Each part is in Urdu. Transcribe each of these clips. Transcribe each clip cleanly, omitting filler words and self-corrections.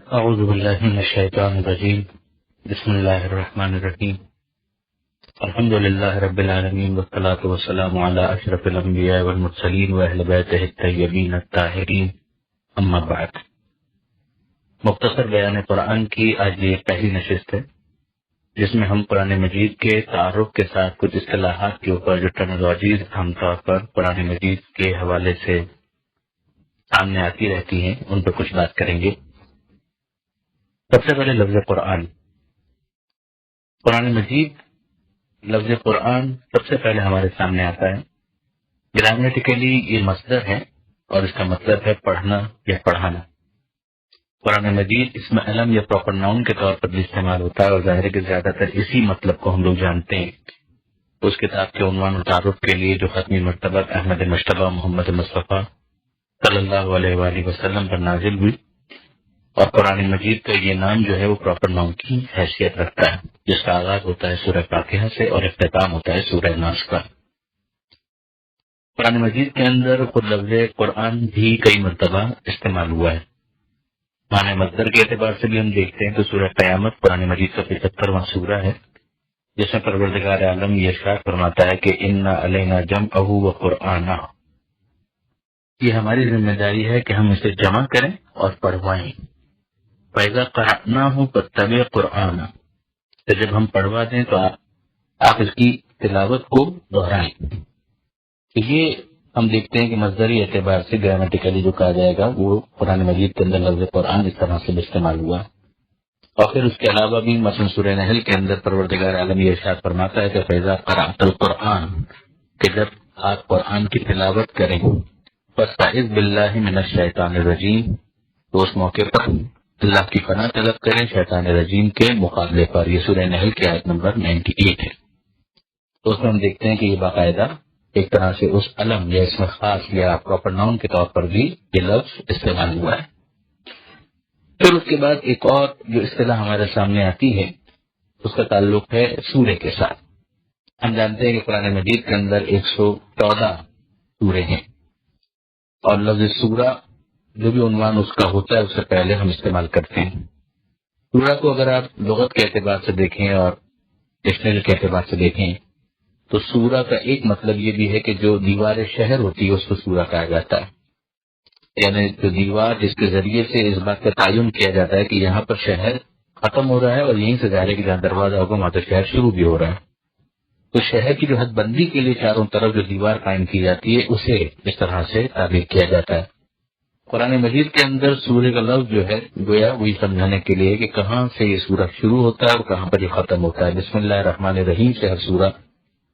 اعوذ باللہ من الشیطان الرجیم بسم اللہ الرحمن الرحیم الحمد للہ رب العالمین والصلاة والسلام علی اشرف الانبیاء والمرسلین واہل بیتہ الطیبین الطاہرین اما بعد۔ مختصر بیان قرآن کی آج یہ پہلی نشست ہے جس میں ہم قرآن مجید کے تعارف کے ساتھ کچھ اصطلاحات کے اوپر جو ٹرمینالوجیز عام طور پر قرآن مجید کے حوالے سے سامنے آتی رہتی ہیں ان پر کچھ بات کریں گے۔ سب سے پہلے لفظ قرآن مجید لفظ قرآن سب سے پہلے ہمارے سامنے آتا ہے۔ گرامیٹیکلی یہ مصدر ہے اور اس کا مطلب ہے پڑھنا یا پڑھانا۔ قرآن مجید اس میں علم یا پراپر ناؤن کے طور پر بھی استعمال ہوتا ہے اور ظاہر ہے کہ زیادہ تر اسی مطلب کو ہم لوگ جانتے ہیں۔ اس کتاب کے عنوان و تعارف کے لیے جو ختمی مرتبہ احمد مجتبی محمد مصطفیٰ صلی اللہ علیہ وآلہ وسلم پر نازل ہوئی، اور قرآن مجید کا یہ نام جو ہے وہ پراپر نام کی حیثیت رکھتا ہے، جس کا آغاز ہوتا ہے سورہ فاتحہ سے اور اختتام ہوتا ہے سورہ ناس کا۔ قرآن مجید کے اندر خود لفظ قرآن بھی کئی مرتبہ استعمال ہوا ہے۔ معنی مصدر کے اعتبار سے بھی ہم دیکھتے ہیں تو سورہ قیامت قرآن مجید کا 75واں سورہ ہے، جس میں پروردگار عالم یہ ارشاد فرماتا ہے کہ انا علینا جمعہ و قرآنہ، یہ ہماری ذمہ داری ہے کہ ہم اسے جمع کریں اور پڑھوائیں۔ فَإِذَا قَرَأْنَاهُ فَاتَّبِعْ قُرْآنَهُ، تو جب ہم پڑھوا دیں تو آپ اس کی تلاوت کو دہرائیں۔ تو یہ ہم دیکھتے ہیں کہ مصدری اعتبار سے گرامیٹیکلی جو کہا جائے گا وہ قرآن مجید کے اندر لفظ قرآن اس طرح سے استعمال ہوا۔ اور پھر اس کے علاوہ بھی مثلا سورہ نحل کے اندر پروردگار عالم یہ ارشاد فرماتا ہے کہ فَإِذَا قَرَأْتَ الْقُرْآنَ، کہ جب آپ قرآن کی تلاوت کریں فَاسْتَعِذْ بِاللَّهِ مِنَ الشَّيْطَانِ الرَّجِيمِ، تو اس موقع پر اللہ کی پناہ طلب کریں شیطان رجیم کے مقابلے پر۔ یہ سورہ نحل کی آیت نمبر 98 ہے۔ تو اس میں ہم دیکھتے ہیں کہ یہ باقاعدہ ایک طرح سے اس علم یا اس میں خاص یا پراپر ناؤن کے طور پر بھی یہ لفظ استعمال ہوا ہے۔ پھر اس کے بعد ایک اور جو اصطلاح ہمارے سامنے آتی ہے اس کا تعلق ہے سورے کے ساتھ۔ ہم جانتے ہیں کہ قرآن مجید کے اندر 114 سورے ہیں، اور لفظ سورہ جو بھی عنوان اس کا ہوتا ہے اس سے پہلے ہم استعمال کرتے ہیں۔ سورہ کو اگر آپ لغت کے اعتبار سے دیکھیں اور ڈکشنری کے اعتبار سے دیکھیں تو سورہ کا ایک مطلب یہ بھی ہے کہ جو دیوار شہر ہوتی ہے اس کو سورہ کہا جاتا ہے، یعنی جو دیوار جس کے ذریعے سے اس بات کا تعین کیا جاتا ہے کہ یہاں پر شہر ختم ہو رہا ہے اور یہیں سے ظاہر ہے کہ جہاں دروازہ ہوگا وہاں تو شہر شروع بھی ہو رہا ہے۔ تو شہر کی جو حد بندی کے لیے چاروں طرف جو دیوار قائم کی جاتی ہے اسے اس طرح سے تعبیر کیا جاتا ہے۔ قرآن مجید کے اندر سورہ کا لفظ جو ہے گویا وہی سمجھانے کے لیے کہ کہاں سے یہ سورہ شروع ہوتا ہے اور کہاں پر یہ ختم ہوتا ہے۔ بسم اللہ الرحمن الرحیم سے ہر سورہ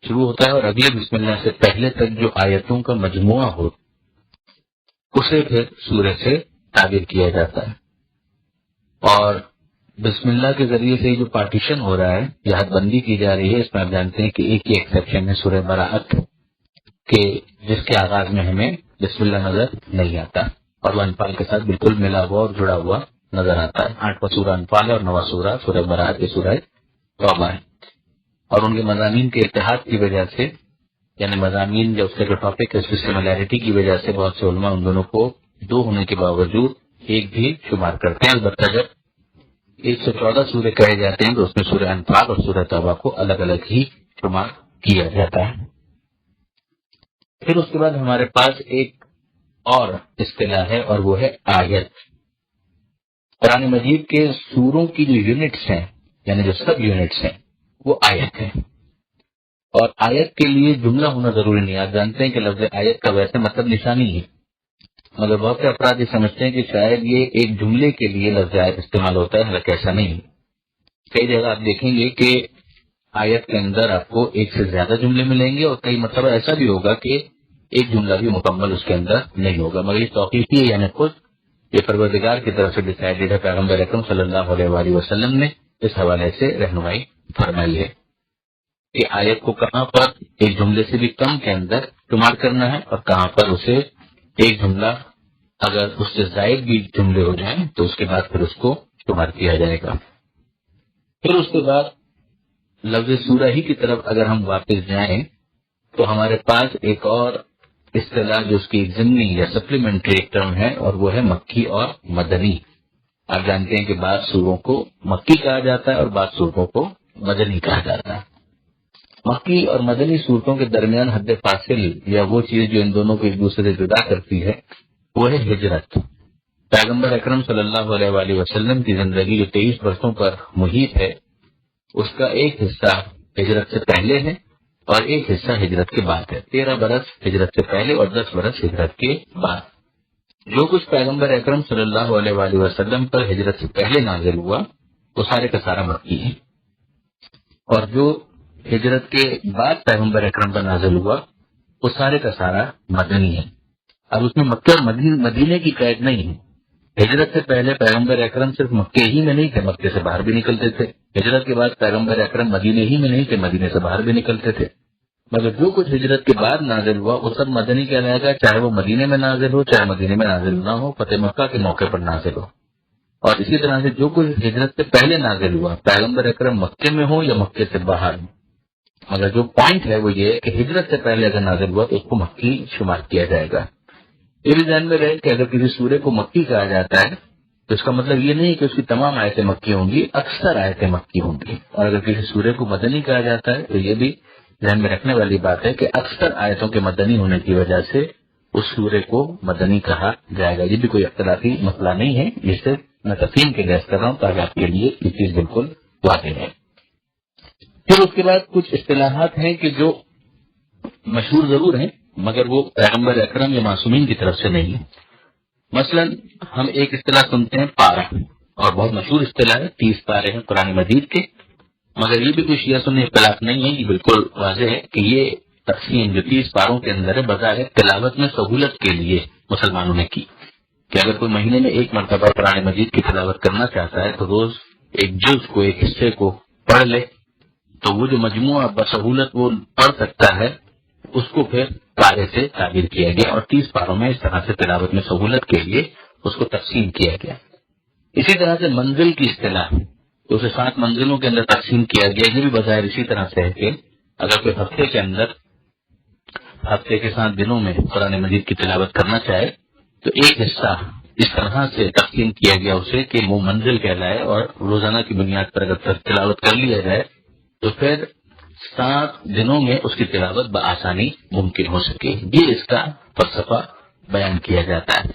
شروع ہوتا ہے اور اگلے بسم اللہ سے پہلے تک جو آیتوں کا مجموعہ ہو اسے پھر سورہ سے تعبیر کیا جاتا ہے۔ اور بسم اللہ کے ذریعے سے جو پارٹیشن ہو رہا ہے یا حد بندی کی جا رہی ہے، اس میں آپ جانتے ہیں کہ ایک ہی ایکسیپشن ہے سورہ براءت کے، جس کے آغاز میں ہمیں بسم اللہ نظر نہیں آتا اور وہ انفال کے ساتھ بالکل ملا ہوا اور جڑا ہوا نظر آتا ہے۔ 8واں سورہ انفال ہے اور 9واں سورہ سورہ براءت کی سورہ توبہ ہے، اور ان کے مضامین کے اتحاد کی وجہ سے، یعنی مضامین جو اس کے جو ٹاپک ہے اس کی سملیرٹی کی وجہ سے بہت سے علماء ان دونوں کو دو ہونے کے باوجود ایک بھی شمار کرتے ہیں۔ البتہ جب 114 سورے کہے جاتے ہیں تو اس میں سورہ انفال اور سورہ توبہ کو الگ الگ ہی شمار کیا جاتا ہے۔ پھر اس کے بعد ہمارے پاس ایک اور اصطلاح ہے اور وہ ہے آیت۔ قرآن مجید کے سوروں کی جو یونٹس ہیں یعنی جو سب یونٹس ہیں وہ آیت ہیں، اور آیت کے لیے جملہ ہونا ضروری نہیں۔ آپ جانتے ہیں کہ لفظ آیت کا ویسے مطلب نشانی ہے، مگر بہت سے افراد یہ سمجھتے ہیں کہ شاید یہ ایک جملے کے لیے لفظ آیت استعمال ہوتا ہے، حالانکہ ایسا نہیں ہے۔ کئی جگہ آپ دیکھیں گے کہ آیت کے اندر آپ کو ایک سے زیادہ جملے ملیں گے، اور کئی مرتبہ ایسا بھی ہوگا کہ ایک جملہ بھی مکمل اس کے اندر نہیں ہوگا، مگر یہ توقیفی ہے، یعنی خود یہ پروردگار کی طرف سے ڈیسائیڈڈ ہے۔ پیغمبر اکرم صلی اللہ علیہ وآلہ وسلم نے اس حوالے سے رہنمائی فرمائی ہے کہ آیت کو کہاں پر ایک جملے سے بھی کم کے اندر شمار کرنا ہے اور کہاں پر اسے ایک جملہ اگر اس سے زائد بھی جملے ہو جائیں تو اس کے بعد پھر اس کو شمار کیا جائے گا۔ پھر اس کے بعد لفظ سورہ ہی کی طرف اگر ہم واپس جائیں تو ہمارے پاس ایک اور اصطلاح جو اس کی ضمنی یا سپلیمنٹری ایک ٹرم ہے، اور وہ ہے مکی اور مدنی۔ آپ جانتے ہیں کہ بعض سوروں کو مکی کہا جاتا ہے اور بعض سوروں کو مدنی کہا جاتا ہے۔ مکی اور مدنی صورتوں کے درمیان حد فاصل یا وہ چیز جو ان دونوں کو ایک دوسرے سے جدا کرتی ہے وہ ہے ہجرت۔ پیغمبر اکرم صلی اللہ علیہ وآلہ وسلم کی زندگی جو 23 برسوں پر محیط ہے، اس کا ایک حصہ ہجرت سے پہلے ہے اور ایک حصہ ہجرت کے بعد ہے۔ 13 برس ہجرت سے پہلے اور 10 برس ہجرت کے بعد۔ جو کچھ پیغمبر اکرم صلی اللہ علیہ وآلہ وسلم پر ہجرت سے پہلے نازل ہوا وہ سارے کا سارا مکی ہے، اور جو ہجرت کے بعد پیغمبر اکرم پر نازل ہوا وہ سارے کا سارا مدنی ہے۔ اب اس میں مکہ اور مدینے کی قید نہیں ہے۔ ہجرت سے پہلے پیغمبر اکرم صرف مکے ہی میں نہیں تھے، مکے سے باہر بھی نکلتے تھے۔ ہجرت کے بعد پیغمبر اکرم مدینے ہی میں نہیں تھے، مدینے سے باہر بھی نکلتے تھے۔ مگر جو کچھ ہجرت کے بعد نازل ہوا وہ سب مدنی کہلائے گا، چاہے وہ مدینے میں نازل ہو چاہے مدینے میں نازل نہ ہو، فتح مکہ کے موقع پر نازل ہو۔ اور اسی طرح سے جو کچھ ہجرت سے پہلے نازل ہوا، پیغمبر اکرم مکے میں ہو یا مکے سے باہر ہو، مگر جو پوائنٹ ہے وہ یہ ہے کہ ہجرت سے پہلے اگر نازل ہوا تو اس کو مکی شمار کیا جائے گا۔ یہ بھی ذہن میں رہے کہ اگر کسی سورے کو مکی کہا جاتا ہے تو اس کا مطلب یہ نہیں کہ اس کی تمام آیتیں مکی ہوں گی، اکثر آیتیں مکی ہوں گی۔ اور اگر کسی سورے کو مدنی کہا جاتا ہے تو یہ بھی ذہن میں رکھنے والی بات ہے کہ اکثر آیتوں کے مدنی ہونے کی وجہ سے اس سورے کو مدنی کہا جائے گا۔ یہ بھی کوئی اختلافی مسئلہ نہیں ہے، جس سے میں تفصیل کے لحاظ کر رہا ہوں تاکہ آپ کے لیے یہ چیز بالکل واضح ہے۔ پھر اس کے بعد کچھ اصطلاحات ہیں کہ جو مشہور ضرور ہیں مگر وہ پیغمبر اکرم یا معصومین کی طرف سے نہیں ہے۔ مثلا ہم ایک اصطلاح سنتے ہیں پارہ، اور بہت مشہور اصطلاح ہے، 30 پارے ہیں قرآن مجید کے، مگر یہ بھی کوئی شیعہ سنی اختلاف نہیں ہے، یہ بالکل واضح ہے کہ یہ تقسیم جو 30 پاروں کے اندر ہے بظاہر تلاوت میں سہولت کے لیے مسلمانوں نے کی، کہ اگر کوئی مہینے میں ایک مرتبہ قرآن مجید کی تلاوت کرنا چاہتا ہے تو روز ایک جز کو، ایک حصے کو پڑھ لے، تو وہ جو مجموعہ بسہولت وہ پڑھ سکتا ہے اس کو پھر پارے سے تعبیر کیا گیا، اور 30 پاروں میں اس طرح سے تلاوت میں سہولت کے لیے اس کو تقسیم کیا گیا۔ اسی طرح سے منزل کی اصطلاح تو اسے 7 منزلوں کے اندر تقسیم کیا گیا۔ یہ بھی بظاہر اسی طرح سے ہے کہ اگر کوئی ہفتے کے اندر، ہفتے کے 7 دنوں میں قرآن مجید کی تلاوت کرنا چاہے تو ایک حصہ اس طرح سے تقسیم کیا گیا اسے کہ وہ منزل کہلائے، اور روزانہ کی بنیاد پر اگر تلاوت کر لیا جائے تو پھر 7 دنوں میں اس کی تلاوت بآسانی ممکن ہو سکے۔ یہ اس کا فلسفہ بیان کیا جاتا ہے۔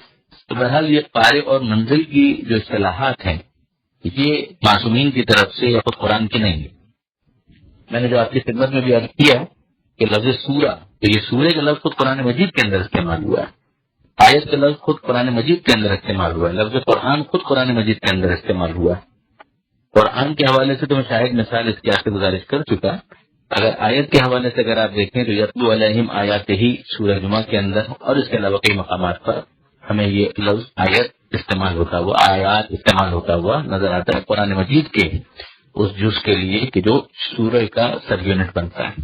تو بہرحال یہ پارے اور منزل کی جو اصطلاحات ہیں یہ معصومین کی طرف سے یا خود قرآن کی نہیں ہے۔ میں نے جو آپ کی خدمت میں بھی عرض کیا کہ لفظ سورہ، تو یہ سورہ کا لفظ خود قرآن مجید کے اندر استعمال ہوا ہے، آیت کا لفظ خود قرآن مجید کے اندر استعمال ہوا ہے، لفظ قرآن خود قرآن مجید کے اندر استعمال ہوا ہے۔ قرآن کے حوالے سے تو میں شاید مثال اس کی آپ سے گزارش کر چکا، اگر آیت کے حوالے سے اگر آپ دیکھیں تو یتلو علیہم آیات ہی سورہ جمعہ کے اندر اور اس کے علاوہ کئی مقامات پر ہمیں یہ لفظ آیت استعمال ہوتا ہوا، آیات استعمال ہوتا ہوا نظر آتا ہے قرآن مجید کے اس جز کے لیے کہ جو سورہ کا سب یونٹ بنتا ہے،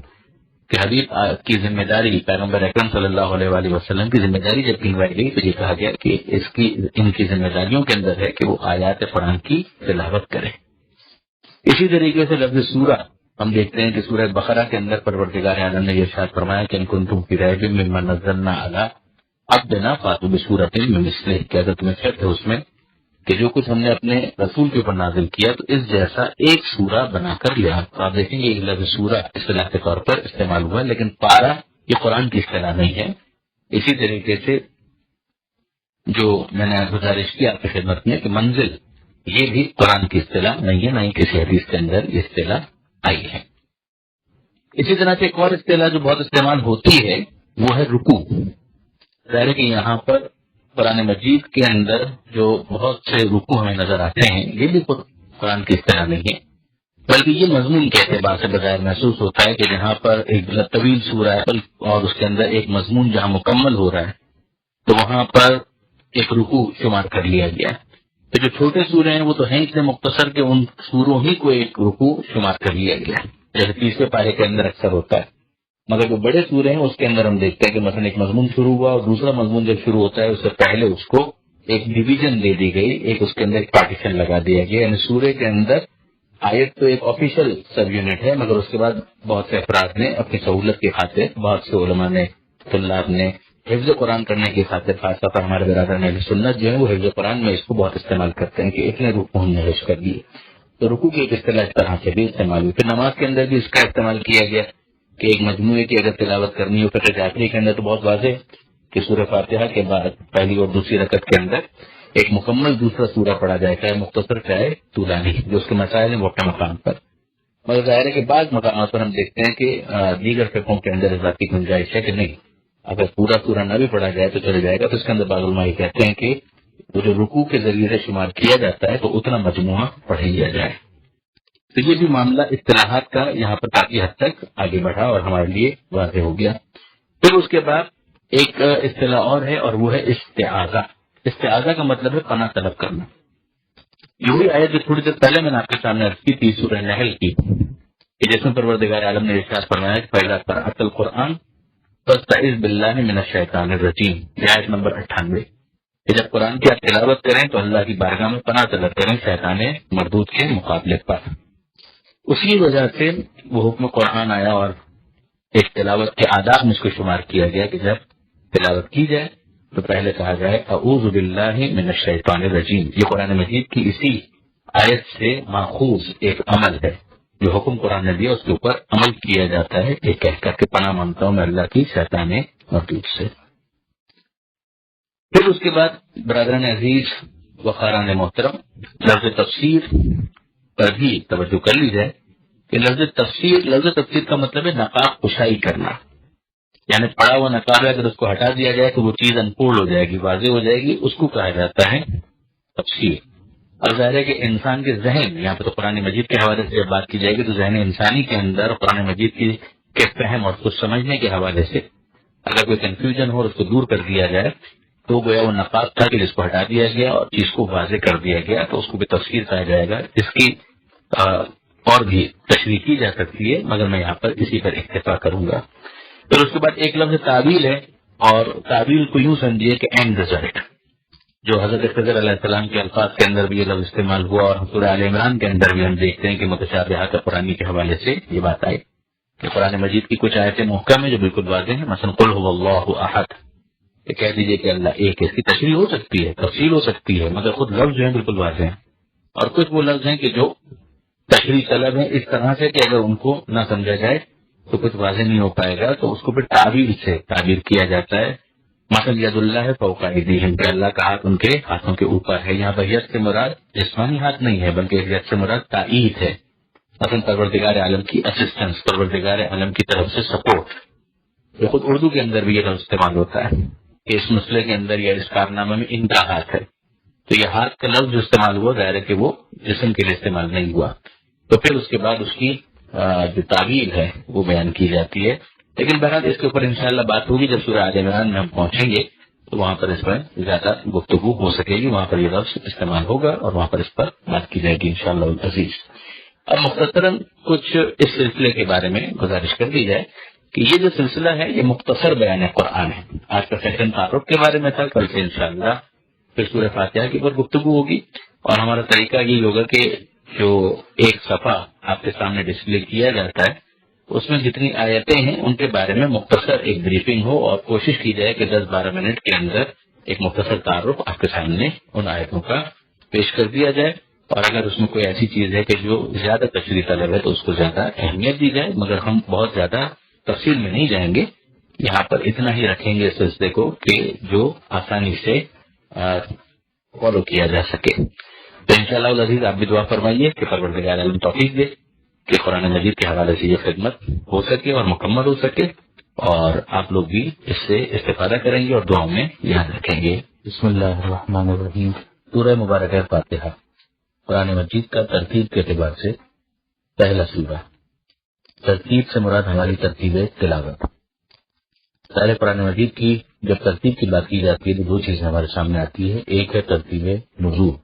کہ حبیب کی ذمہ داری، پیغمبر اکرم صلی اللہ علیہ وآلہ وسلم کی ذمہ داری جب گنوائی گئی تو یہ کہا گیا کہ ان کی ذمہ داریوں کے اندر ہے کہ وہ آیات قرآن کی تلاوت کریں۔ اسی طریقے سے لفظ سورہ ہم دیکھتے ہیں کہ سورہ بقرہ کے اندر پروردگار عالم نے یہ ارشاد فرمایا کہ ان کنتم فی ریب مما نزلنا علی عبدنا فاتوا بسورۃ من مثلہ، کہ اگر تمہیں شک ہے اس میں کہ جو کچھ ہم نے اپنے رسول کے اوپر نازل کیا تو اس جیسا ایک سورہ بنا کر لیا۔ تو آپ دیکھیں گے یہ لفظ سورہ اصطلاح کے طور پر استعمال ہوا ہے، لیکن پارہ یہ قرآن کی اصطلاح نہیں ہے۔ اسی طریقے سے جو میں نے گزارش کی آپ کی خدمت میں کہ منزل یہ بھی قرآن کی اصطلاح نہیں ہے، نہ ہی کسی حدیث کے اندر یہ اصطلاح آئی ہے۔ اسی طرح سے ایک اور اصطلاح جو بہت استعمال ہوتی ہے وہ ہے رکوع۔ ظاہر ہے کہ یہاں پر قرآن مجید کے اندر جو بہت سے رکوع ہمیں نظر آتے ہیں یہ بھی قرآن کی اصطلاح نہیں ہے، بلکہ یہ مضمون کے اعتبار سے بظاہر محسوس ہوتا ہے کہ جہاں پر ایک طویل سورہ ہے اور اس کے اندر ایک مضمون جہاں مکمل ہو رہا ہے تو وہاں پر ایک رکوع شمار کر لیا گیا ہے۔ تو جو چھوٹے سورے ہیں وہ تو ہیں اتنے مختصر کہ ان سوروں ہی کو ایک رکوع شمار کر لیا گیا ہے، جیسے 30ویں پارے کے اندر اکثر ہوتا ہے۔ مگر جو بڑے سورے ہیں اس کے اندر ہم دیکھتے ہیں کہ مثلا ایک مضمون شروع ہوا اور دوسرا مضمون جب شروع ہوتا ہے اس سے پہلے اس کو ایک ڈویژن دے دی گئی، ایک اس کے اندر ایک پارٹیشن لگا دیا گیا، یعنی سورے کے اندر آیت تو ایک آفیشیل سب یونٹ ہے، مگر اس کے بعد بہت سے افراد نے اپنی سہولت کی خاطر، بہت سے علماء نے، طلاب نے حفظ قرآن کرنے کے حساب سے خاص طور پر ہمارے برادر اہل سنت جو ہے وہ حفظ قرآن میں اس کو بہت استعمال کرتے ہیں کہ اتنے رکوع ہم نے حفظ کر دیے. تو رکوع کی ایک اصطلاح اس طرح سے بھی استعمال ہوئی. پھر نماز کے اندر بھی اس کا استعمال کیا گیا کہ ایک مجموعے کی اگر تلاوت کرنی ہو پھر آخری کے اندر تو بہت واضح کہ سورہ فاتحہ کے بعد پہلی اور دوسری رکعت کے اندر ایک مکمل دوسرا سورہ پڑھا جائے، چاہے مختصر چاہے طولانی، جو اس کے مسائل ہیں وہ اپنے مقام پر. مگر ظاہر ہے کہ بعض مقامات پر ہم دیکھتے ہیں کہ دیگر فقہوں کے اندر اضافی گنجائش ہے کہ نہیں، اگر پورا سورہ نہ بھی پڑھا جائے تو چلے جائے گا. تو اس کے اندر بعض علماء یہ کہتے ہیں کہ وہ جو رکوع کے ذریعے سے شمار کیا جاتا ہے تو اتنا مجموعہ پڑھ لیا جائے. تو یہ بھی معاملہ اصطلاحات کا یہاں پر کافی حد تک آگے بڑھا اور ہمارے لیے واضح ہو گیا. پھر اس کے بعد ایک اصطلاح اور ہے اور وہ ہے استعاذہ. استعاذہ کا مطلب ہے پناہ طلب کرنا. یہی آیت جو تھوڑی دیر پہلے میں نے آپ کے سامنے عرض کی تھی سورہ نحل کی، کہ جس میں پروردگار عالم نے ارشاد فرمایا کہ پہلا قرأت القرآن فاستعذ باللہ من الشیطان الرجیم، یہ آیت نمبر 98، کہ جب قرآن کی آپ تلاوت کریں تو اللہ کی بارگاہ میں پناہ طلب کریں شیطان مردود کے مقابلے پر. اسی وجہ سے وہ حکم قرآن آیا اور ایک تلاوت کے آداب میں اس کو شمار کیا گیا کہ جب تلاوت کی جائے تو پہلے کہا جائے اعوذ باللہ من الشیطان الرجیم. یہ قرآن مجید کی اسی آیت سے ماخوذ ایک عمل ہے، جو حکم قرآن نے دیا اس کے اوپر عمل کیا جاتا ہے، ایک کہہ کر کے پناہ مانگتا ہوں میں اللہ کی شیطان مردود سے. پھر اس کے بعد برادران عزیز و خاران محترم، لفظ تفسیر پر بھی توجہ کر لی جائے کہ لفظ تفسیر کا مطلب ہے نقاب کشائی کرنا، یعنی پڑا ہوا نقاب ہے اگر اس کو ہٹا دیا جائے تو وہ چیز انفولڈ ہو جائے گی، واضح ہو جائے گی، اس کو کہا جاتا ہے تفسیر. اب ظاہر ہے کہ انسان کے ذہن، یہاں پہ تو قرآن مجید کے حوالے سے جب بات کی جائے گی تو ذہن انسانی کے اندر قرآن مجید کے فہم اور اس کو سمجھنے کے حوالے سے اگر کوئی کنفیوژن ہو اور اس کو دور کر دیا جائے تو گویا وہ نقاب تھا کہ جس کو ہٹا دیا گیا اور چیز کو واضح کر دیا گیا، تو اس کو بھی تفسیر کہا جائے گا، جس کی اور بھی تشریح کی جا سکتی ہے، مگر میں یہاں پر اسی پر اکتفا کروں گا. پھر اس کے بعد ایک لفظ تعویل ہے، اور تعویل کو یوں سمجھیے کہ اینڈ رزلٹ، جو حضرت خضر علیہ السلام کے الفاظ کے اندر بھی یہ لفظ استعمال ہوا اور سورہ آل عمران کے اندر بھی ہم دیکھتے ہیں کہ متشابہات قرآنی کے حوالے سے یہ بات آئی کہ قرآن مجید کی کچھ آیتیں محکم ہیں جو بالکل واضح ہیں، مثلا قل هو اللہ احد، کہ کہہ دیجئے کہ اللہ ایک ہے. اس کی تشریح ہو سکتی ہے، تفصیل ہو سکتی ہے، مگر خود لفظ جو ہیں بالکل واضح ہیں. اور کچھ وہ لفظ ہیں کہ جو تشریح طلب ہیں اس طرح سے کہ اگر ان کو نہ سمجھا جائے تو کچھ واضح نہیں ہو پائے گا، تو اس کو پھر تعبیر سے تعبیر کیا جاتا ہے. مثلا ید اللہ فوق ایدیہم، کہ اللہ کا ہاتھ ان کے ہاتھوں کے اوپر ہے. یہاں پر ید سے مراد جسمانی ہاتھ نہیں ہے بلکہ ید سے مراد تائید ہے، مثلا پروردگار عالم کی اسسٹنس، پروردگار عالم کی طرف سے سپورٹ. یہ خود اردو کے اندر بھی یہ لفظ استعمال ہوتا ہے کہ اس مسئلے کے اندر یا اس کارنامے میں ان کا ہاتھ ہے. تو یہ ہاتھ کا لفظ جو استعمال ہوا ظاہر ہے کہ وہ جسم کے لیے استعمال نہیں ہوا. تو پھر اس کے بعد اس کی جو تعبیر ہے وہ بیان کی جاتی ہے. لیکن بہرحال اس کے اوپر انشاءاللہ بات ہوگی جب سورہ آل عمران میں ہم پہنچیں گے تو وہاں پر اس پر زیادہ گفتگو ہو سکے گی، وہاں پر یہ لفظ استعمال ہوگا اور وہاں پر اس پر بات کی جائے گی انشاءاللہ العزیز. اب مختصراً کچھ اس سلسلے کے بارے میں گزارش کر دی جائے کہ یہ جو سلسلہ ہے یہ مختصر بیان قرآن ہے. آج کا سیشن تعارف کے بارے میں تھا، کل سے انشاءاللہ پھر سورہ فاتحہ کے اوپر گفتگو ہوگی. اور ہمارا طریقہ یہ ہوگا کہ جو ایک صفحہ آپ کے سامنے ڈسپلے کیا جاتا ہے اس میں جتنی آیتیں ہیں ان کے بارے میں مختصر ایک بریفنگ ہو اور کوشش کی جائے کہ 10-12 منٹ کے اندر ایک مختصر تعارف آپ کے سامنے ان آیتوں کا پیش کر دیا جائے. اور اگر اس میں کوئی ایسی چیز ہے کہ جو زیادہ تشریح طلب ہے تو اس کو زیادہ اہمیت دی جائے، مگر ہم بہت زیادہ تفصیل میں نہیں جائیں گے. یہاں پر اتنا ہی رکھیں گے اس سلسلے کو کہ جو آسانی سے فالو کیا جا سکے. تو انشاءاللہ العزیز آپ بھی دعا فرمائیے کہ پروردگار عالم توفیق دے کہ قرآن مجید کے حوالے سے یہ خدمت ہو سکے اور مکمل ہو سکے، اور آپ لوگ بھی اس سے استفادہ کریں گے اور دعاؤں میں یاد رکھیں گے. بسم اللہ الرحمن الرحیم. سورہ مبارکہ فاتحہ قرآن مجید کا ترتیب کے اعتبار سے پہلا سورہ. ترتیب سے مراد ہماری ترتیب تلاوت. سارے قرآن مجید کی جب ترتیب کی بات کی جاتی ہے تو دو چیزیں ہمارے سامنے آتی ہے. ایک ہے ترتیب نزول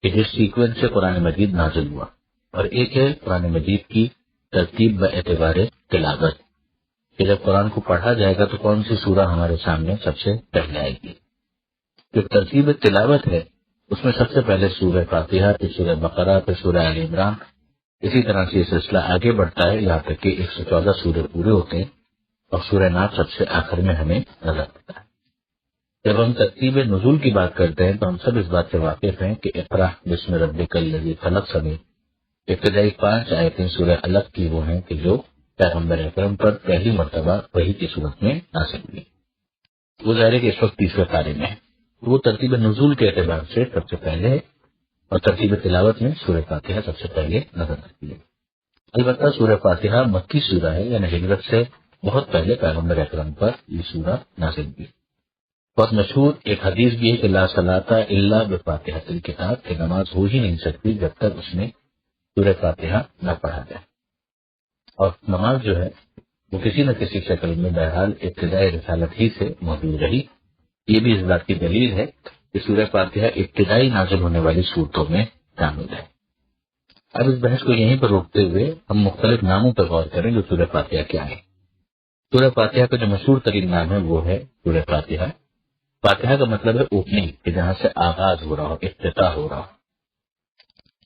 کہ جس سیکوینس سے قرآن مجید نازل ہوا، اور ایک ہے قرآن مجید کی ترتیب باعتبار تلاوت کہ جب قرآن کو پڑھا جائے گا تو کون سی سورہ ہمارے سامنے سب سے پہلے آئے گی. جو ترتیب تلاوت ہے اس میں سب سے پہلے سورہ فاتحہ، پھر سورہ بقرہ، پھر سورہ آل عمران. اسی طرح سے یہ سلسلہ آگے بڑھتا ہے یہاں تک کہ 114 سورے پورے ہوتے ہیں. اور سورہ ناس سب سے آخر میں ہمیں نظر آتا ہے۔ جب ہم ترتیب نزول کی بات کرتے ہیں تو ہم سب اس بات سے واقف ہیں کہ اقرا بسم ربک الذی خلق سمیت ابتدائی 5 آیتیں سورہ علق کی وہ ہیں کہ جو پیغمبر اکرم پر پہلی مرتبہ وحی کی صورت میں نازل ہوئی۔ وہ ظاہر ہے کہ اس وقت تیسرے پارے میں ہے، وہ ترتیب نزول کے اعتبار سے سب سے پہلے ہے اور ترتیب تلاوت میں سورہ فاتحہ سب سے پہلے نظر آتی ہے۔ البتہ سورہ فاتحہ مکی سورہ ہے، یعنی ہجرت سے بہت پہلے پیغمبر اکرم پر یہ سورہ نازل ہوئی۔ بہت مشہور ایک حدیث بھی ہے کہ لا صلاۃ الا بفاتحۃ الکتاب، کہ نماز ہو ہی نہیں سکتی جب تک اس میں سورہ فاتحہ نہ پڑھا جائے، اور نماز جو ہے وہ کسی نہ کسی شکل میں بہرحال ابتدائی رسالت ہی سے موجود رہی۔ یہ بھی اس بات کی دلیل ہے کہ سورہ فاتحہ ابتدائی نازل ہونے والی صورتوں میں شامل ہے۔ اب اس بحث کو یہیں پر روکتے ہوئے ہم مختلف ناموں پر غور کریں جو سورہ فاتحہ کیا ہے۔ سورہ فاتحہ کا جو مشہور ترین نام ہے وہ ہے سورہ فاتحہ۔ فاتحہ کا مطلب ہے اوپننگ، کہ جہاں سے آغاز ہو رہا ہو، افتتاح ہو رہا ہو۔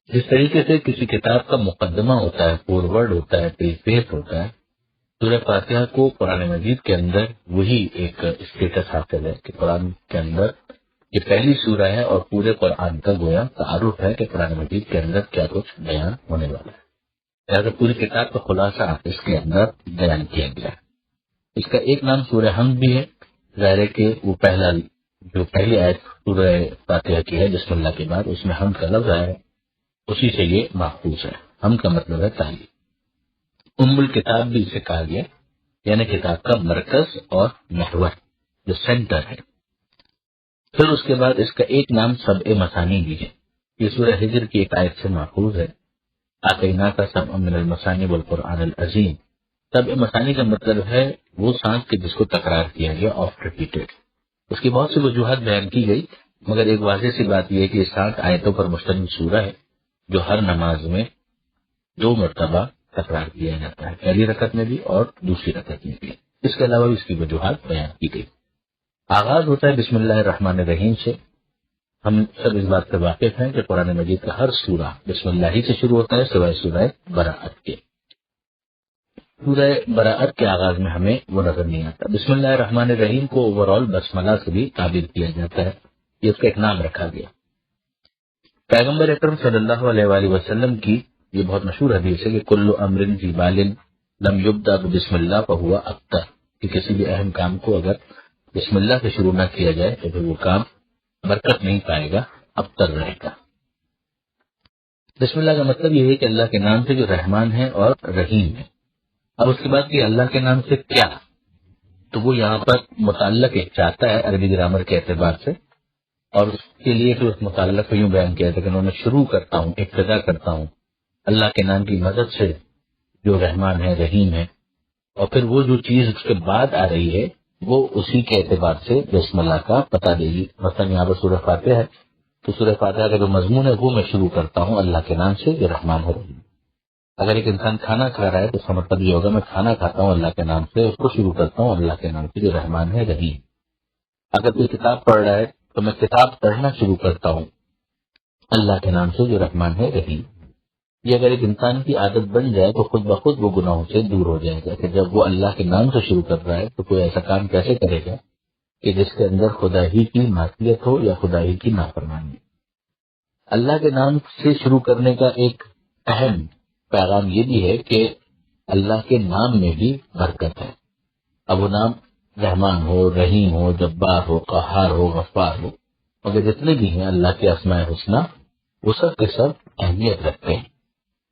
جس طریقے سے کسی کتاب کا مقدمہ ہوتا ہے، فور ورڈ ہوتا ہے، پریفیس ہوتا ہے، سورہ فاتحہ کو قرآن مجید کے اندر وہی ایک اسٹیٹس حاصل ہے کہ قرآن کے اندر یہ پہلی سورہ ہے اور پورے قرآن کا گویا تعارف ہے کہ قرآن مجید کے اندر کیا کچھ بیان ہونے والا ہے۔ لہٰذا پوری کتاب کا خلاصہ اس کے اندر بیان کیا گیا ہے۔ اس کا ایک نام سورہ حمد بھی ہے، ظاہر ہے کہ وہ پہلی آیت سورہ فاتحہ کی ہے بسم اللہ کے بعد، اس میں حمد کا لفظ آیا ہے، اسی سے یہ محفوظ ہے۔ حمد کا مطلب ہے تعلیم۔ ام الکتاب بھی اسے کہا گیا، یعنی کتاب کا مرکز اور محور، جو سینٹر ہے۔ پھر اس کے بعد اس کا ایک نام سبع مثانی بھی ہے، یہ سورہ ہجر کی ایک آیت سے محفوظ ہے، آتیناک سبع من المثانی والقرآن العظیم۔ سبع مثانی کا مطلب ہے وہ سانس کے جس کو تکرار کیا گیا، آفٹ ریپیٹڈ۔ اس کی بہت سی وجوہات بیان کی گئی، مگر ایک واضح سی بات یہ ہے کہ یہ 7 آیتوں پر مشتمل سورہ ہے جو ہر نماز میں 2 مرتبہ تکرار کیا جاتا ہے، پہلی رکعت میں بھی اور دوسری رکعت میں بھی۔ اس کے علاوہ اس کی وجوہات بیان کی گئی۔ آغاز ہوتا ہے بسم اللہ الرحمن الرحیم سے۔ ہم سب اس بات سے واقف ہیں کہ قرآن مجید کا ہر سورہ بسم اللہ ہی سے شروع ہوتا ہے سوائے سورہ براءت کے۔ سورہ براءت کے آغاز میں ہمیں وہ نظر نہیں آتا۔ بسم اللہ الرحمن الرحیم کو اوور آل بسملہ سے بھی تعبیر کیا جاتا ہے، یہ اس کا ایک نام رکھا گیا۔ پیغمبر اکرم صلی اللہ علیہ وآلہ وسلم کی یہ بہت مشہور حدیث ہے کہ کل امر ذی بال لم یبدأ بسم اللہ فہو ابتر، کہ کسی بھی اہم کام کو اگر بسم اللہ سے شروع نہ کیا جائے تو پھر وہ کام برکت نہیں پائے گا، ابتر رہے گا۔ بسم اللہ کا مطلب یہ ہے کہ اللہ کے نام سے جو رحمان ہے اور رحیم ہے۔ اب اس کے بعد کہ اللہ کے نام سے کیا، تو وہ یہاں پر متعلق ایک چاہتا ہے عربی گرامر کے اعتبار سے، اور اس کے لیے پھر اس متعلق کو یوں بیان کیا تھا کہ انہوں نے شروع کرتا ہوں، ابتدا کرتا ہوں اللہ کے نام کی مدد سے جو رحمان ہے، رحیم ہے، اور پھر وہ جو چیز اس کے بعد آ رہی ہے وہ اسی کے اعتبار سے بسم اللہ کا پتہ دے گی۔ مثلا یہاں پر سورہ فاتحہ ہے تو سورہ فاتحہ کا جو مضمون ہے وہ میں شروع کرتا ہوں اللہ کے نام سے جو رحمان ہے، رحیم۔ اگر ایک انسان کھانا کھا رہا ہے تو اس کا مطلب یہ ہوگا میں کھانا کھاتا ہوں اللہ کے نام سے، اس کو شروع کرتا ہوں اللہ کے نام سے جو رحمان ہے، رحیم۔ اگر کوئی کتاب پڑھ رہا ہے تو میں کتاب پڑھنا شروع کرتا ہوں اللہ کے نام سے جو رحمان ہے، رحیم۔ یہ اگر ایک انسان کی عادت بن جائے تو خود بخود وہ گناہوں سے دور ہو جائے گا، کہ جب وہ اللہ کے نام سے شروع کر رہا ہے تو کوئی ایسا کام کیسے کرے گا کہ جس کے اندر خدا ہی کی معصیت ہو یا خدا ہی کی نافرمانی۔ اللہ کے نام سے شروع کرنے کا ایک اہم پیغام یہ بھی ہے کہ اللہ کے نام میں بھی برکت ہے۔ اب وہ نام رحمان ہو، رحیم ہو، جبار ہو، قہار ہو، غفار ہو، مگر جتنے بھی ہیں اللہ کے اسماء الحسنی وہ سب کے سب اہمیت رکھتے ہیں،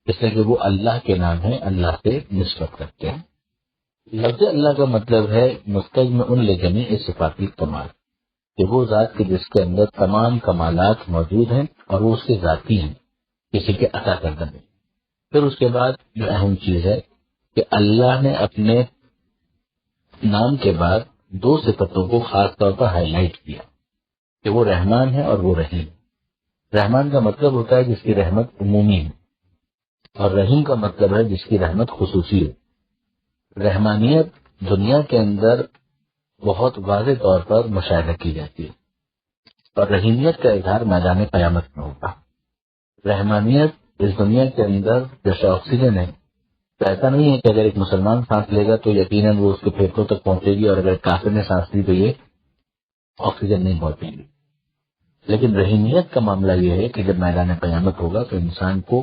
اس لیے کہ وہ اللہ کے نام ہیں، اللہ سے نسبت کرتے ہیں۔ لفظ اللہ کا مطلب ہے مستجمع لجمیع صفات الکمال، کہ وہ ذات کے جس کے اندر تمام کمالات موجود ہیں اور وہ اس کے ذاتی ہیں، کسی کے عطا کردہ نہیں۔ پھر اس کے بعد جو اہم چیز ہے کہ اللہ نے اپنے نام کے بعد 2 صفتوں کو خاص طور پر ہائی لائٹ کیا کہ وہ رحمان ہے اور وہ رحیم۔ رحمان کا مطلب ہوتا ہے جس کی رحمت عمومی ہے، اور رحیم کا مطلب ہے جس کی رحمت خصوصی ہے۔ رحمانیت دنیا کے اندر بہت واضح طور پر مشاہدہ کی جاتی ہے، اور رحیمیت کا اظہار میدان قیامت میں ہوگا۔ رحمانیت اس دنیا کے اندر جیسے آکسیجن ہے، تو ایسا نہیں ہے کہ اگر ایک مسلمان سانس لے گا تو یقیناً وہ اس کے پھیپھڑوں تک پہنچے گی، اور اگر کافر نے سانس لی تو یہ آکسیجن نہیں پہنچے گی۔ لیکن رحیمیت کا معاملہ یہ ہے کہ جب میدان قیامت ہوگا تو انسان کو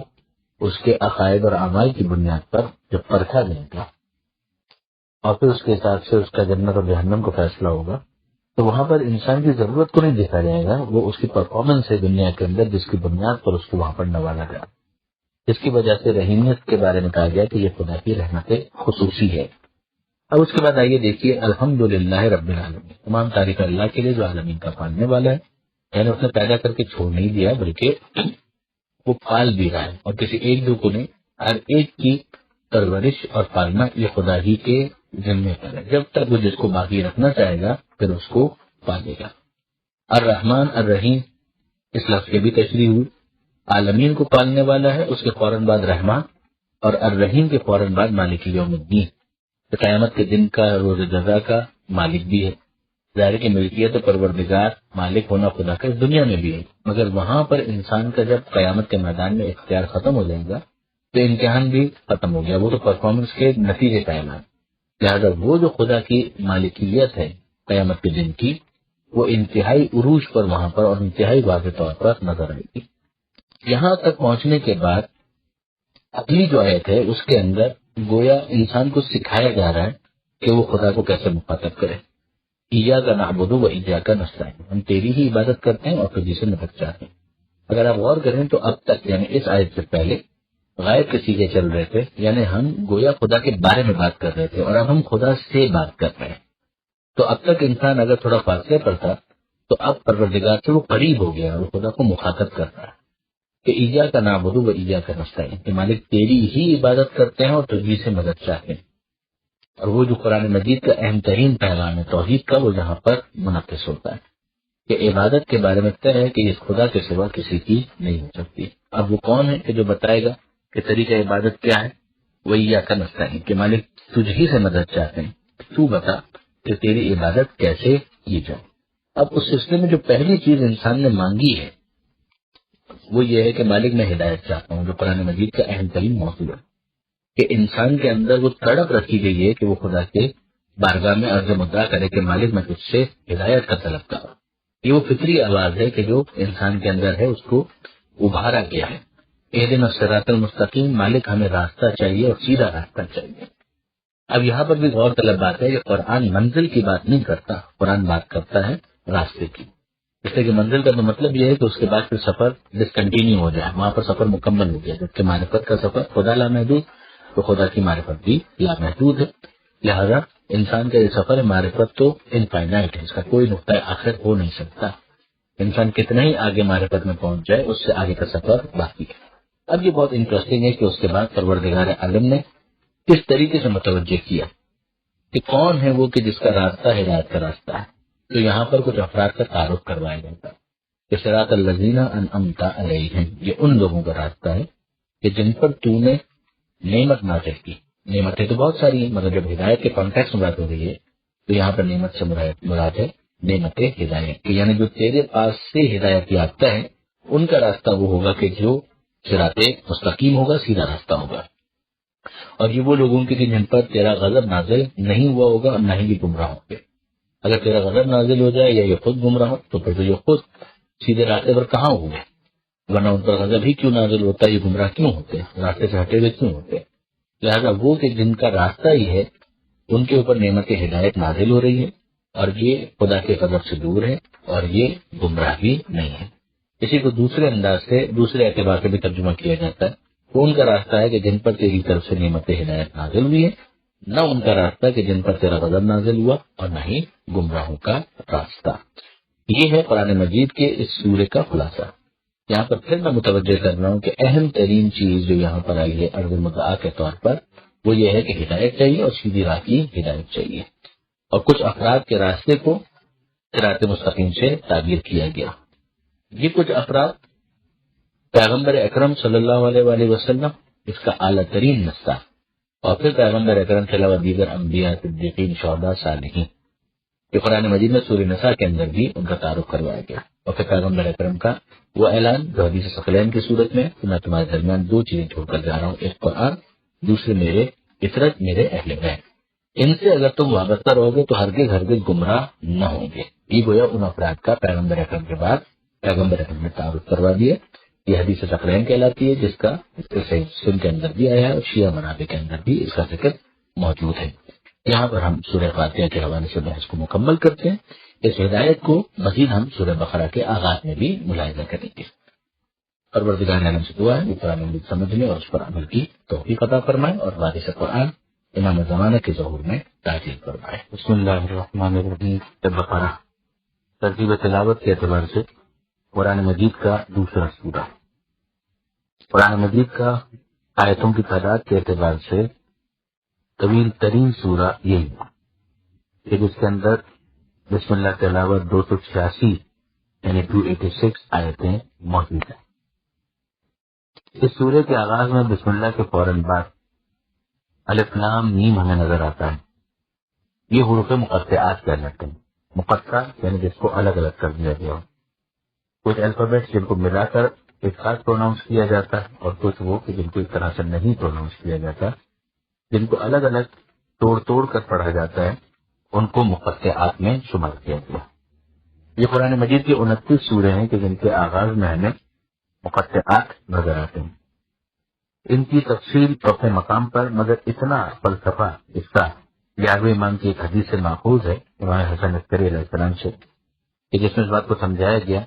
اس کے عقائد اور اعمال کی بنیاد پر جب پرکھا جائے گا اور پھر اس کے حساب سے اس کا جنت اور جہنم کا فیصلہ ہوگا، تو وہاں پر انسان کی ضرورت کو نہیں دیکھا جائے گا، وہ اس کی پرفارمنس ہے دنیا کے اندر جس کی بنیاد پر اس کو وہاں پر نوازا گیا، جس کی وجہ سے رحیمیت کے بارے میں کہا گیا کہ یہ خدا کی رحمت خصوصی ہے۔ اب اس کے بعد آئیے دیکھیے الحمدللہ رب العالمین، تمام تعریف اللہ کے لیے جو عالمین کا پالنے والا ہے، یعنی اس نے پیدا کر کے چھوڑ نہیں دیا بلکہ وہ پال بھی رہا ہے، اور کسی ایک دو کو نہیں، ہر ایک کی پرورش اور پالنا یہ خدا ہی کے ذمے پر ہے، جب تک وہ جس کو باقی رکھنا چاہے گا پھر اس کو پالے گا۔ الرحمن الرحیم اس لفظ کی بھی تشریح ہوئی، عالمین کو پالنے والا ہے، اس کے فوراً بعد رحمان، اور الرحیم کے فوراً بعد مالک یوم الدین، قیامت کے دن کا روز جزا کا مالک بھی ہے۔ ظاہر کی ملکیت پروردگار مالک ہونا خدا کا اس دنیا میں بھی ہے، مگر وہاں پر انسان کا جب قیامت کے میدان میں اختیار ختم ہو جائے گا تو امتحان بھی ختم ہو گیا، وہ تو پرفارمنس کے نتیجے کا اعلان، لہذا وہ جو خدا کی مالکیت ہے قیامت کے دن کی، وہ انتہائی عروج پر وہاں پر اور انتہائی واضح طور پر نظر آئے گی۔ یہاں تک پہنچنے کے بعد اگلی جو آیت ہے اس کے اندر گویا انسان کو سکھایا جا رہا ہے کہ وہ خدا کو کیسے مخاطب کرے۔ ایاک نعبد و ایاک نستعین، ہم تیری ہی عبادت کرتے ہیں اور تجھی سے مدد چاہتے ہیں۔ اگر آپ غور کریں تو اب تک یعنی اس آیت سے پہلے غائب کے سیغے چل رہے تھے، یعنی ہم گویا خدا کے بارے میں بات کر رہے تھے، اور اب ہم خدا سے بات کر رہے ہیں۔ تو اب تک انسان اگر تھوڑا فاصلے پر تھا تو اب پروردگار سے وہ قریب ہو گیا اور خدا کو مخاطب کر رہا ہے کہ ایاک نعبد و ایاک نستعین، کہ مالک تیری ہی عبادت کرتے ہیں اور تجھی سے مدد چاہتے ہیں۔ اور وہ جو قرآن مجید کا اہم ترین پیغام ہے توحید کا، وہ یہاں پر منعکس ہوتا ہے کہ عبادت کے بارے میں طے ہے کہ اس خدا کے سوا کسی کی نہیں ہو سکتی۔ اب وہ کون ہے کہ جو بتائے گا کہ طریقہ عبادت کیا ہے؟ وہ ایاک نستعین، کہ مالک تجھ ہی سے مدد چاہتے ہیں، تو بتا کہ تیری عبادت کیسے کی جائے۔ اب اس سلسلے میں جو پہلی چیز انسان نے مانگی ہے وہ یہ ہے کہ مالک میں ہدایت چاہتا ہوں، جو قرآن مجید کا اہم ترین موضوع ہے کہ انسان کے اندر وہ تڑپ رکھی گئی ہے کہ وہ خدا کے بارگاہ میں عرض مدعا کرے کہ مالک میں تجھ سے ہدایت کا طلب کروں۔ یہ وہ فطری آواز ہے کہ جو انسان کے اندر ہے، اس کو ابھارا گیا ہے۔ اہدنا الصراط المستقیم، مالک ہمیں راستہ چاہیے اور سیدھا راستہ چاہیے۔ اب یہاں پر بھی غور طلب بات ہے کہ قرآن منزل کی بات نہیں کرتا، قرآن بات کرتا ہے راستے کی۔ اس لیے کہ منزل کا تو مطلب یہ ہے کہ اس کے بعد پھر سفر ڈسکنٹینیو ہو جائے، وہاں پر سفر مکمل ہو گیا، جبکہ معرفت کا سفر خدا لامحدود تو خدا کی معرفت بھی لامحدود ہے، لہذا انسان کا یہ سفر معرفت تو انفائنائٹ ہے، اس کا کوئی نقطہ آخر ہو نہیں سکتا۔ انسان کتنا ہی آگے معرفت میں پہنچ جائے اس سے آگے کا سفر باقی ہے۔ اب یہ بہت انٹرسٹنگ ہے کہ اس کے بعد پروردگار عالم نے کس طریقے سے متوجہ کیا کہ کون ہے وہ کہ جس کا راستہ ہدایت کا راستہ ہے۔ تو یہاں پر کچھ افراد کا تعارف کروایا جاتا ہے کہ صراط الذین انعمت علیہم، یہ ان لوگوں کا راستہ ہے کہ جن پر تو نے نعمت نازل کی۔ نعمتیں تو بہت ساری ہیں، مگر جب ہدایت کے کانٹیکس میں بات ہو رہی ہے تو یہاں پر نعمت سے مراد ہے نعمت ہدایت، یعنی جو تیرے پاس سے ہدایت یافتہ ہے ان کا راستہ وہ ہوگا کہ جو صراط مستقیم ہوگا، سیدھا راستہ ہوگا۔ اور یہ وہ لوگوں کے جن پر تیرا غضب نازل نہیں ہوا ہوگا اور نہ ہی یہ گمراہ ہوں گے۔ اگر تیرا غضب نازل ہو جائے یا یہ خود گمراہ ہو تو پھر تو یہ خود سیدھے راستے پر کہاں ہوئے، ورنہ ان پر غضب ہی کیوں نازل ہوتا ہے، یہ گمراہ کیوں ہوتے، راستے سے ہٹے ہوئے کیوں ہوتے۔ لہذا وہ کہ جن کا راستہ ہی ہے ان کے اوپر نعمت ہدایت نازل ہو رہی ہے، اور یہ خدا کے غضب سے دور ہے اور یہ گمراہ بھی نہیں ہے۔ اسی کو دوسرے انداز سے دوسرے اعتبار سے بھی ترجمہ کیا جاتا ہے، وہ ان کا راستہ ہے کہ جن پر تیری طرف سے نعمت ہدایت نازل ہوئی ہے، نہ ان کا راستہ کہ جن پر تیرا غضب نازل ہوا، اور نہ ہی گمراہوں کا راستہ۔ یہ ہے قرآن مجید کے اس سورے کا خلاصہ۔ یہاں پر پھر میں متوجہ کر رہا ہوں کہ اہم ترین چیز جو یہاں پر آئی ہے عرض مدعا کے طور پر وہ یہ ہے کہ ہدایت چاہیے اور سیدھی راہ کی ہدایت چاہیے، اور کچھ افراد کے راستے کو صراط مستقیم سے تعبیر کیا گیا۔ یہ کچھ افراد پیغمبر اکرم صلی اللہ علیہ وآلہ وسلم اس کا اعلیٰ ترین نسخہ، اور پھر پیغمبر اکرم کے علاوہ دیگر انبیاء، صدیقین، شہداء، صالحین، کہ قرآن مجید میں سورہ نساء کے اندر بھی ان کا تعارف کروایا گیا، اور پھر پیغمبر اکرم کا وہ اعلان جو حدیث ثقلین کی صورت میں کہ میں تمہارے درمیان دو چیزیں چھوڑ کر جا رہا ہوں، ایک قرآن دوسرے میرے عطرت میرے اہل بیت، ان سے اگر تم وابستہ رہو گے تو ہرگز ہرگز گمراہ نہ ہوں گے۔ یہ گویا ان افراد کا پیغمبر اکرم کے بعد پیغمبر اکرم نے تعارف کروا دیا۔ یہ حدیث ثقلین کہلاتی ہے، جس کا صحیح مسلم کے اندر بھی آیا ہے اور شیعہ منابع کے اندر بھی اس کا ذکر موجود ہے۔ یہاں پر ہم سورہ فاتحہ کے حوالے سے بحث کو مکمل کرتے ہیں۔ اس ہدایت کو مزید ہم سورہ بقرہ کے آغاز میں بھی ملاحظہ کریں گے۔ پروردگار عالم سے دعا ہے قرآن مجید سمجھنے اور اس پر عمل کی توفیق عطا فرمائے اور وارث قرآن امام زمانہ کے ظہور میں تعجیل فرمائے۔ بسم اللہ الرحمن الرحیم۔ بقرہ ترتیب تلاوت کے اعتبار سے قرآن مجید کا دوسرا سورہ، قرآن مجید کا آیتوں کی تعداد کے اعتبار سے طویل ترین سورہ یہی ہے کہ جس کے اندر بسم اللہ کے علاوہ 286 یعنی 286 آیتیں موجود ہیں۔ اس سورہ کے آغاز میں بسم اللہ کے فوراً بعد الف لام میم ہمیں نظر آتا ہے۔ یہ حروف مقطعات کہلاتے ہیں۔ مقطع یعنی جس کو الگ الگ کر دیا گیا ہو، کچھ الفابیٹس جن کو ملا کر ایک خاص پروناؤنس کیا جاتا ہے اور کچھ وہ کہ جن کو اس طرح سے نہیں پروناؤنس کیا جاتا، جن کو الگ الگ توڑ توڑ کر پڑھا جاتا ہے، ان کو مقطعات میں شمار کیا گیا۔ یہ قرآن مجید کے 29 سورے ہیں کہ جن کے آغاز میں ہمیں مقطعات نظر آتے ہیں۔ ان کی تفصیل اپنے مقام پر، مگر اتنا فلسفہ اس کا 11ویں امام کی ایک حدیث سے ماخوذ ہے امام حسن عسکری علیہ السلام سے، کہ جس میں اس بات کو سمجھایا گیا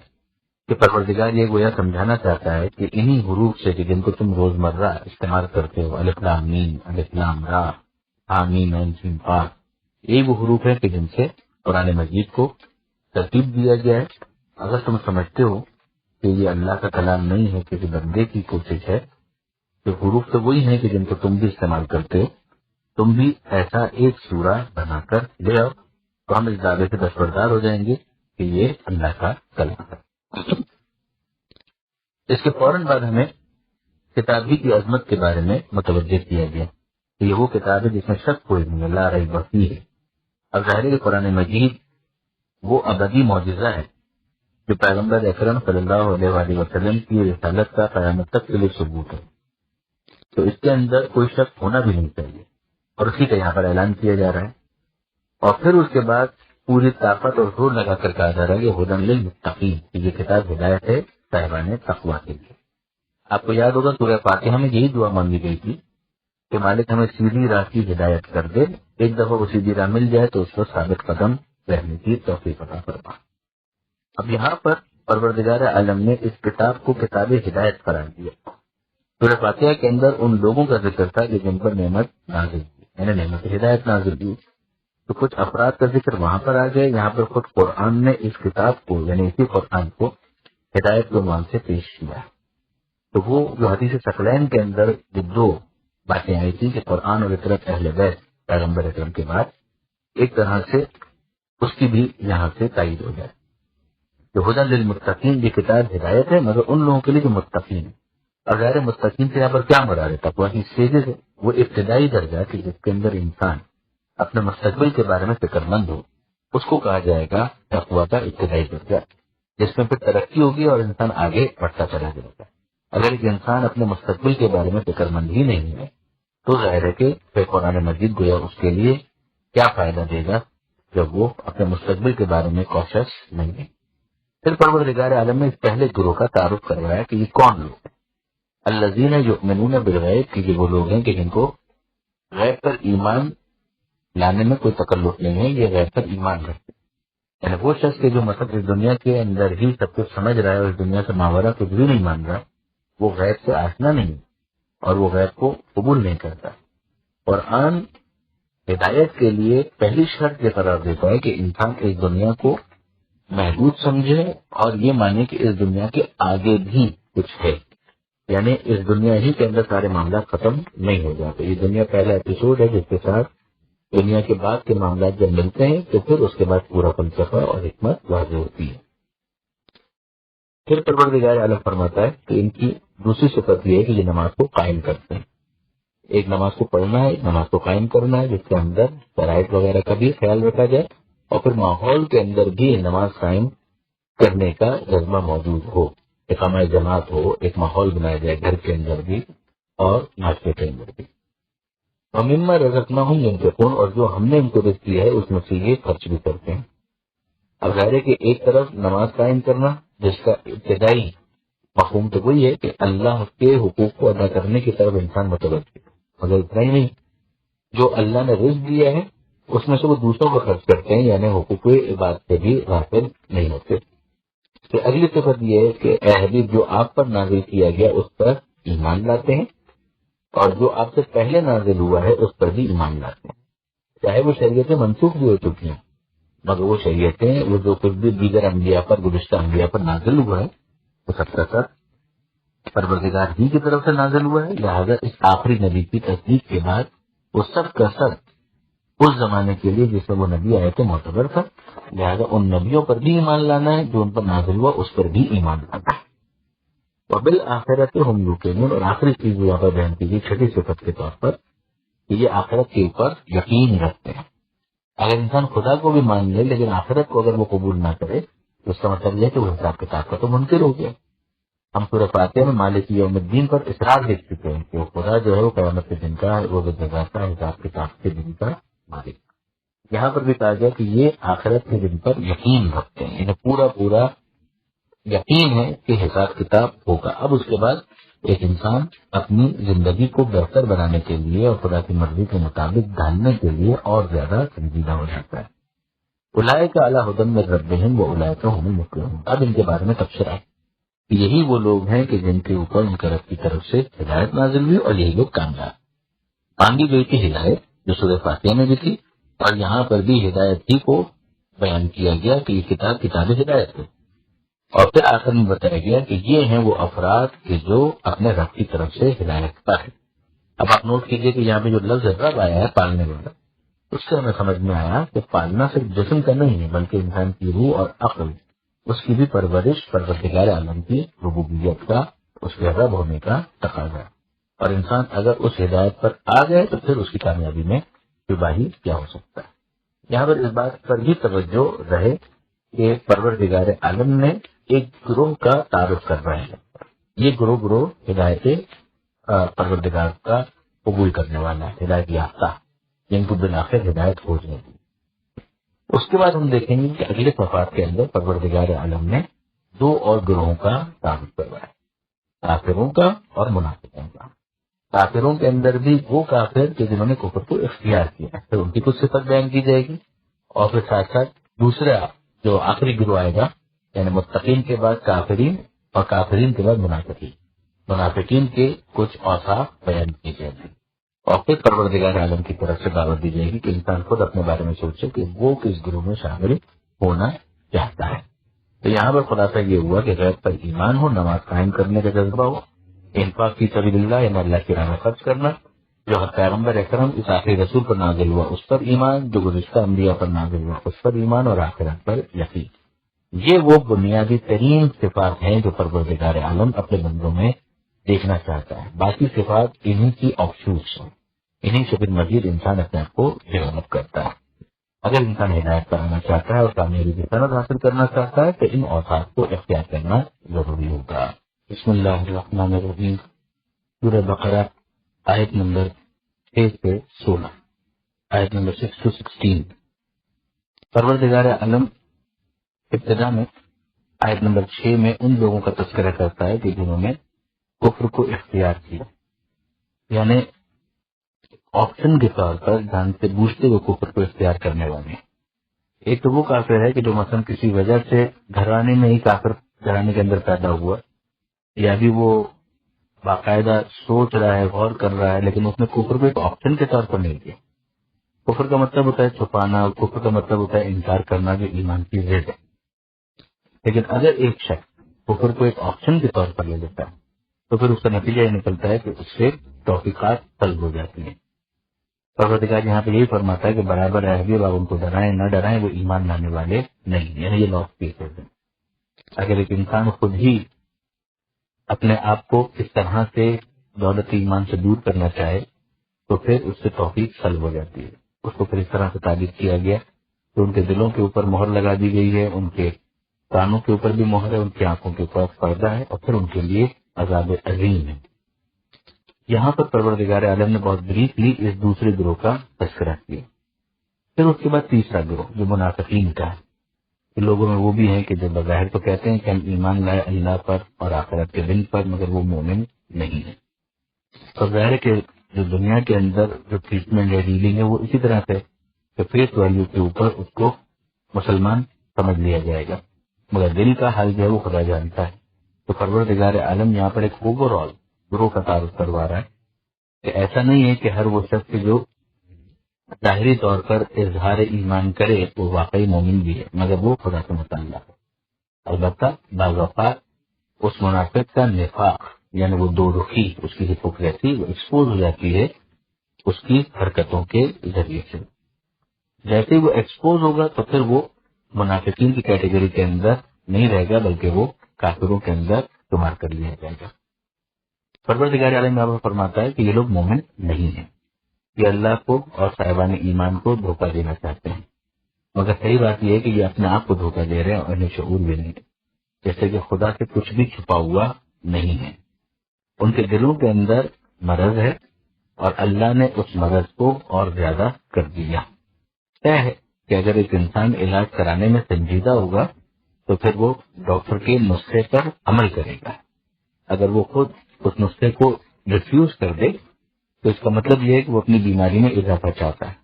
کہ پروردگار یہ گویا سمجھانا چاہتا ہے کہ انہی حروف سے کہ جن کو تم روزمرہ استعمال کرتے ہو، الف لام میم، الف لام را، حامیم عین سین قاف، یہی وہ حروف ہیں کہ جن سے قرآن مجید کو ترتیب دیا گیا ہے۔ اگر تم سمجھتے ہو کہ یہ اللہ کا کلام نہیں ہے، کسی بندے کی کوشش ہے، تو حروف تو وہی ہیں کہ جن کو تم بھی استعمال کرتے ہو، تم بھی ایسا ایک سورہ بنا کر لے آؤ تو ہم اس دعوے سے دستبردار ہو جائیں گے کہ یہ اللہ کا کلام ہے۔ اس کے فوراً بعد ہمیں کتابی کی عظمت کے بارے میں متوجہ کیا گیا کہ یہ وہ کتاب ہے جس میں شک کوئی نہیں، لا ریب فیہ ہے۔ اب ظاہر ہے کہ قرآن مجید وہ ابدی معجزہ ہے جو پیغمبر اکرم صلی اللہ علیہ وآلہ وسلم کی رسالت کا قیامت تک کے لیے ثبوت ہے، تو اس کے اندر کوئی شک ہونا بھی نہیں چاہیے، اور اسی کا یہاں پر اعلان کیا جا رہا ہے۔ اور پھر اس کے بعد پوری طاقت اور زور لگا کر کہا جا رہا ہے کہ ہدی للمتقین، کہ یہ کتاب ہدایت ہے صاحبان تقویٰ کے لیے۔ آپ کو یاد ہوگا سورہ فاتحہ میں یہی دعا مانگی گئی تھی کہ مالک ہمیں سیدھی راہ کی ہدایت کر دے، ایک دفعہ وہ سیدھی راہ مل جائے تو اس پر ثابت قدم رہنے کی توفیق عطا فرما۔ اب یہاں پر پروردگار عالم نے اس کتاب کو کتاب ہدایت قرار دیا۔ سورہ فاتحہ کے اندر ان لوگوں کا ذکر تھا کہ جن پر نعمت نازل ہوئی، یعنی نعمت ہدایت نازل ہوئی، تو کچھ افراد کا ذکر وہاں پر آ گئے۔ یہاں پر خود قرآن نے اس کتاب کو یعنی اسی قرآن کو ہدایت کے عنوان سے پیش کیا۔ تو وہ جو حدیث ثقلین کے اندر جو دو باتیں آئی تھی کہ قرآن اور عطرت اہل بیت پیغمبر اکرم کے بعد، ایک طرح سے اس کی بھی یہاں سے تائید ہو جائے کہ ہدی للمتقین، یہ کتاب ہدایت ہے مگر ان لوگوں کے لیے جو متقین ہیں۔ اور غیر متقین سے یہاں پر کیا مراد ہے؟ تقویٰ کی اسٹیجز ہے، وہ ابتدائی درجہ کہ جس کے اندر انسان اپنے مستقبل کے بارے میں فکر مند ہو، اس کو کہا جائے گا تقویٰ کا ابتدائی درجہ، جس میں پھر ترقی ہوگی اور انسان آگے بڑھتا چلا جائے گا۔ اگر ایک انسان اپنے مستقبل کے بارے میں فکر مند ہی نہیں ہے تو ظاہر ہے کہ پھر قرآن مجید گویا اس کے لیے کیا فائدہ دے گا جب وہ اپنے مستقبل کے بارے میں کوشش نہیں ہے۔ پھر پروردگار عالم نے اس پہلے گروہ کا تعارف کروایا کہ یہ کون لوگ ہیں۔ الذین یؤمنون بالغیب، کہ یہ وہ لوگ ہیں کہ جن کو غیب پر ایمان لانے میں کوئی تکلف نہیں ہے، یہ غیب پر ایمان رکھتے ہیں۔ یعنی وہ شخص کے جو مطلب اس دنیا کے اندر ہی سب کچھ سمجھ رہا ہے اور اس دنیا سے ماورا کچھ بھی نہیں مان رہا، وہ غیب سے آشنا نہیں اور وہ غیب کو قبول نہیں کرتا۔ قرآن ہدایت کے لیے پہلی شرط یہ قرار دیتا ہے کہ انسان اس دنیا کو محدود سمجھے اور یہ مانے کہ اس دنیا کے آگے بھی کچھ ہے، یعنی اس دنیا ہی کے اندر سارے معاملات ختم نہیں ہو جاتے۔ یہ دنیا پہلا ایپیسوڈ ہے جس کے ساتھ دنیا کے بعد کے معاملات جب ملتے ہیں تو پھر اس کے بعد پورا فلسفہ اور حکمت واضح ہوتی ہے۔ پھر پروردگار عالم فرماتا ہے کہ ان کی دوسری صفت یہ ہے کہ یہ نماز کو قائم کرتے ہیں۔ ایک نماز کو پڑھنا ہے، ایک نماز کو قائم کرنا ہے جس کے اندر شرائط وغیرہ کا بھی خیال رکھا جائے اور پھر ماحول کے اندر بھی نماز قائم کرنے کا جذبہ موجود ہو، اقامہ جماعت ہو، ایک ماحول بنایا جائے گھر کے اندر بھی اور معاشرے کے اندر بھی۔ ومما رزقناہم ينفقون، اور جو ہم نے ان کو رزق دیا ہے اس میں سے یہ خرچ بھی کرتے ہیں۔ اب ظاہر ہے کہ ایک طرف نماز قائم کرنا جس کا ابتدائی مفہوم تو وہی ہے کہ اللہ کے حقوق کو ادا کرنے کی طرف انسان متوجہ ہے، مگر اتنا ہی نہیں، جو اللہ نے رزق دیا ہے اس میں سے وہ دوسروں کو خرچ کرتے ہیں، یعنی حقوق عبادت سے بھی غافل نہیں ہوتے۔ تو اگلی صفت یہ ہے کہ اے حبیب جو آپ پر نازل کیا گیا اس پر ایمان لاتے ہیں، اور جو آپ سے پہلے نازل ہوا ہے اس پر بھی ایمان لاتے ہیں، چاہے وہ شریعتیں منسوخ بھی ہو چکی ہیں، مگر وہ شریعتیں وہ جو کچھ بھی دیگر انبیاء پر گزشتہ انبیاء پر نازل ہوا ہے وہ سب کا سب پروردگار ہی کی طرف سے نازل ہوا ہے، لہٰذا اس آخری نبی کی تصدیق کے بعد وہ سب کا سب اس زمانے کے لیے جس میں وہ نبی آئے تھے معتبر تھا، لہٰذا ان نبیوں پر بھی ایمان لانا ہے، جو ان پر نازل ہوا اس پر بھی ایمان لانا ہے۔ وبالآخرۃ ہم یوقنون، اور آخری چیز یہاں پر بیان کی گئی چھٹی صفت کے طور پر کہ یہ آخرت کے اوپر یقین رکھتے ہیں۔ اگر انسان خدا کو بھی مان لے لیکن آخرت کو اگر وہ قبول نہ کرے تو اس کا مطلب یہ ہے کہ وہ حساب کتاب کا تو منکر ہو گیا۔ ہم سورہ فاتحہ میں مالک یوم الدین پر اصرار دیکھ چکے ہیں کہ وہ خدا جو ہے وہ قیامت کے دن کا، وہ جزا کا، حساب کتاب کے دن کا مالک۔ یہاں پر بھی کہا گیا کہ یہ آخرت کے دن پر یقین رکھتے ہیں، انہیں پورا پورا یقین ہے کہ حساب کتاب ہوگا۔ اب اس کے بعد ایک انسان اپنی زندگی کو بہتر بنانے کے لیے اور خدا کی مرضی کے مطابق ڈھالنے کے لیے اور زیادہ سنجیدہ ہو جاتا ہے۔ اولئک علی ھدی من ربہم واولئک هم المفلحون، اب ان کے بارے میں تبصرہ ہے کہ یہی وہ لوگ ہیں کہ جن کے اوپر ان کے رب کی طرف سے ہدایت نازل ہوئی، اور یہی لوگ کامیاب۔ مانگی گئی تھی ہدایت جو سورہ فاتحہ میں بھی تھی، اور یہاں پر بھی ہدایت ہی کو بیان کیا گیا کہ یہ کتاب ہدایت ہے، اور پھر آخر میں بتایا گیا کہ یہ ہیں وہ افراد کہ جو اپنے رب کی طرف سے ہدایت پر ہے۔ اب آپ نوٹ کیجئے کہ یہاں پہ جو لفظ رب آیا ہے پالنے والا، اس سے ہمیں سمجھ میں آیا کہ پالنا صرف جسم کا نہیں ہے بلکہ انسان کی روح اور عقل، اس کی بھی پرورش پروردگار عالم کی ربوبیت کا، اس کے رب ہونے کا تقاضا ہے، اور انسان اگر اس ہدایت پر آ گئے تو پھر اس کی کامیابی میں ہی کیا ہو سکتا ہے۔ یہاں پر اس بات پر بھی توجہ رہے کہ پروردگار عالم نے ایک گروہ کا تعارف کر رہے ہیں، یہ گروہ ہدایت پروردگار کا قبول کرنے والا ہے، ہدایت یافتہ، جن کو بالآخر ہدایت ہو جائے گی۔ اس کے بعد ہم دیکھیں گے کہ اگلے صفحات کے اندر پروردگار عالم نے دو اور گروہوں کا تعارف کروایا، کافروں کا اور منافقوں کا۔ کافروں کے اندر بھی وہ کافر کہ جنہوں نے کفر کو اختیار کیا، پھر ان کی کچھ صفت بیان کی جائے گی، اور پھر ساتھ ساتھ دوسرا جو آخری گروہ آئے گا یعنی متقین کے بعد کافرین، اور کافرین کے بعد منافقین کے کچھ اوصاف بیان کیے جائیں گے، اور پھر پروردگار عالم کی طرف سے دعوت دی جائے گی کہ انسان خود اپنے بارے میں سوچے کہ وہ کس گروہ میں شامل ہونا چاہتا ہے۔ تو یہاں پر خلاصہ یہ ہوا کہ غیب پر ایمان ہو، نماز قائم کرنے کا جذبہ ہو، انفاق فی سبیل اللہ یعنی اللہ کی راہ میں خرچ کرنا، جو پیغمبر اکرم اس آخری رسول پر نازل ہوا اس پر ایمان، جو گزشتہ انبیاء پر نازل ہوا اس پر ایمان، اور آخرت پر یقین۔ یہ وہ بنیادی ترین صفات ہیں جو پروردگار عالم اپنے بندوں میں دیکھنا چاہتا ہے، باقی صفات انہی کی آفشوٹس ہیں، انہی سے پھر مزید انسان اپنے آپ کو ڈیولپ کرتا ہے۔ اگر انسان ہدایت پر آنا چاہتا ہے اور کامیابی کی سند حاصل کرنا چاہتا ہے تو ان اوصاف کو اختیار کرنا ضروری ہوگا۔ بسم اللہ الرحمن الرحیم، سورہ بقرہ آیت نمبر 6 سے 16، آیت نمبر 6 to 16۔ پروردگار عالم ابتدا میں آیت نمبر 6 میں ان لوگوں کا تذکرہ کرتا ہے کہ جنہوں نے کفر کو اختیار کیا، یعنی آپشن کے طور پر جان سے بوجھتے ہوئے کفر کو اختیار کرنے والے۔ ایک تو وہ کافر ہے کہ جو مثلا کسی وجہ سے گھرانے میں ہی کافر گھرانے کے اندر پیدا ہوا، یا بھی وہ باقاعدہ سوچ رہا ہے، غور کر رہا ہے، لیکن اس نے کفر کو ایک آپشن کے طور پر نہیں کیا۔ کفر کا مطلب ہوتا ہے چھپانا، کفر کا مطلب ہوتا ہے انکار کرنا جو ایمان کی ضد ہے۔ لیکن اگر ایک شخص کفر کو ایک آپشن کے طور پر لے لیتا ہے تو پھر اس کا نتیجہ یہ نکلتا ہے کہ اس سے توفیقات طلب ہو جاتی ہیں۔ پروردگار یہاں پہ یہی فرماتا ہے کہ برابر ہے بھی آپ ان کو ڈرائیں نہ ڈرائیں، وہ ایمان لانے والے نہیں، یعنی یہ لاس کیسز ہیں۔ اگر ایک انسان خود ہی اپنے آپ کو اس طرح سے دولت ایمان سے دور کرنا چاہے تو پھر اس سے توفیق سلب ہو جاتی ہے۔ اس کو پھر اس طرح سے تعبیر کیا گیا کہ ان کے دلوں کے اوپر مہر لگا دی گئی ہے، ان کے کانوں کے اوپر بھی مہر ہے، ان کی آنکھوں کے اوپر پردہ ہے، اور پھر ان کے لیے عذاب عظیم ہے۔ یہاں پر پروردگار عالم نے بہت بریفلی اس دوسرے گروہ کا تذکرہ کیا. پھر اس کے بعد تیسرا گروہ جو منافقین کا ہے. لوگوں میں وہ بھی ہیں کہ جب بظاہر تو کہتے ہیں کہ ہم ایمان لائے اللہ پر اور آخرت کے دن پر، مگر وہ مومن نہیں ہے. اور ظاہر ہے کہ جو دنیا کے اندر جو ٹریٹمنٹ ہے، ڈیلنگ ہے، وہ اسی طرح سے کہ فیس ویلیو کے اوپر اس کو مسلمان سمجھ لیا جائے گا، مگر دل کا حال جو ہے وہ خدا جانتا ہے. تو پروردگار عالم یہاں پر ایک اوور آل گروہ کا تعارف کروا رہا ہے کہ ایسا نہیں ہے کہ ہر وہ شخص جو ظاہری طور پر اظہار ایمان کرے وہ واقعی مومن بھی ہے، مگر وہ خدا سے متعلق ہے. البتہ بعض اوقات اس منافق کا نفاق یعنی وہ دو رخی، اس کی ہپوکریسی وہ ایکسپوز ہو جاتی ہے اس کی حرکتوں کے ذریعے سے. جیسے وہ ایکسپوز ہوگا تو پھر وہ منافقین کی کیٹیگری کے اندر نہیں رہے گا، بلکہ وہ کافروں کے اندر شمار کر لیا جائے گا. پروردگار عالم یہاں پر فرماتا ہے کہ یہ لوگ مومن نہیں ہیں، یہ اللہ کو اور صاحبان ایمان کو دھوکہ دینا چاہتے ہیں، مگر صحیح بات یہ ہے کہ یہ اپنے آپ کو دھوکہ دے رہے ہیں اور انہیں شعور بھی نہیں ہے، جیسے کہ خدا سے کچھ بھی چھپا ہوا نہیں ہے. ان کے دلوں کے اندر مرض ہے اور اللہ نے اس مرض کو اور زیادہ کر دیا. طے ہے کہ اگر ایک انسان علاج کرانے میں سنجیدہ ہوگا تو پھر وہ ڈاکٹر کے نسخے پر عمل کرے گا. اگر وہ خود اس نسخے کو ریفیوز کر دے تو اس کا مطلب یہ ہے کہ وہ اپنی بیماری میں اضافہ چاہتا ہے،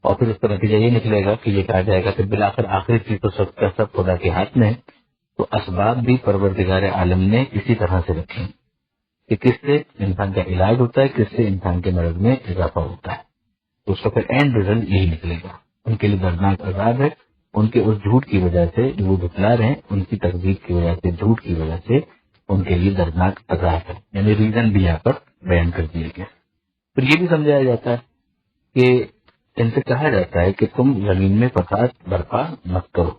اور پھر اس کا نتیجہ یہ نکلے گا کہ یہ کہا جائے گا کہ بالآخر آخری چیز تو سب کا سب خدا کے ہاتھ میں ہے. تو اسباب بھی پروردگار عالم نے اسی طرح سے رکھے کہ کس سے انسان کا علاج ہوتا ہے، کس سے انسان کے مرض میں اضافہ ہوتا ہے. تو اس کا پھر اینڈ رزلٹ یہی نکلے گا. ان کے لیے دردناک عذاب ہے، ان کے اس جھوٹ کی وجہ سے جو وہ جھٹلا رہے ہیں، ان کی تکذیب کی وجہ سے، جھوٹ کی وجہ سے ان کے لیے دردناک عذاب ہے. یعنی ریزن بھی یہاں پر بیان کر دیا گیا. پھر یہ بھی سمجھایا جاتا ہے کہ ان سے کہا جاتا ہے کہ تم زمین میں فساد برپا مت کرو،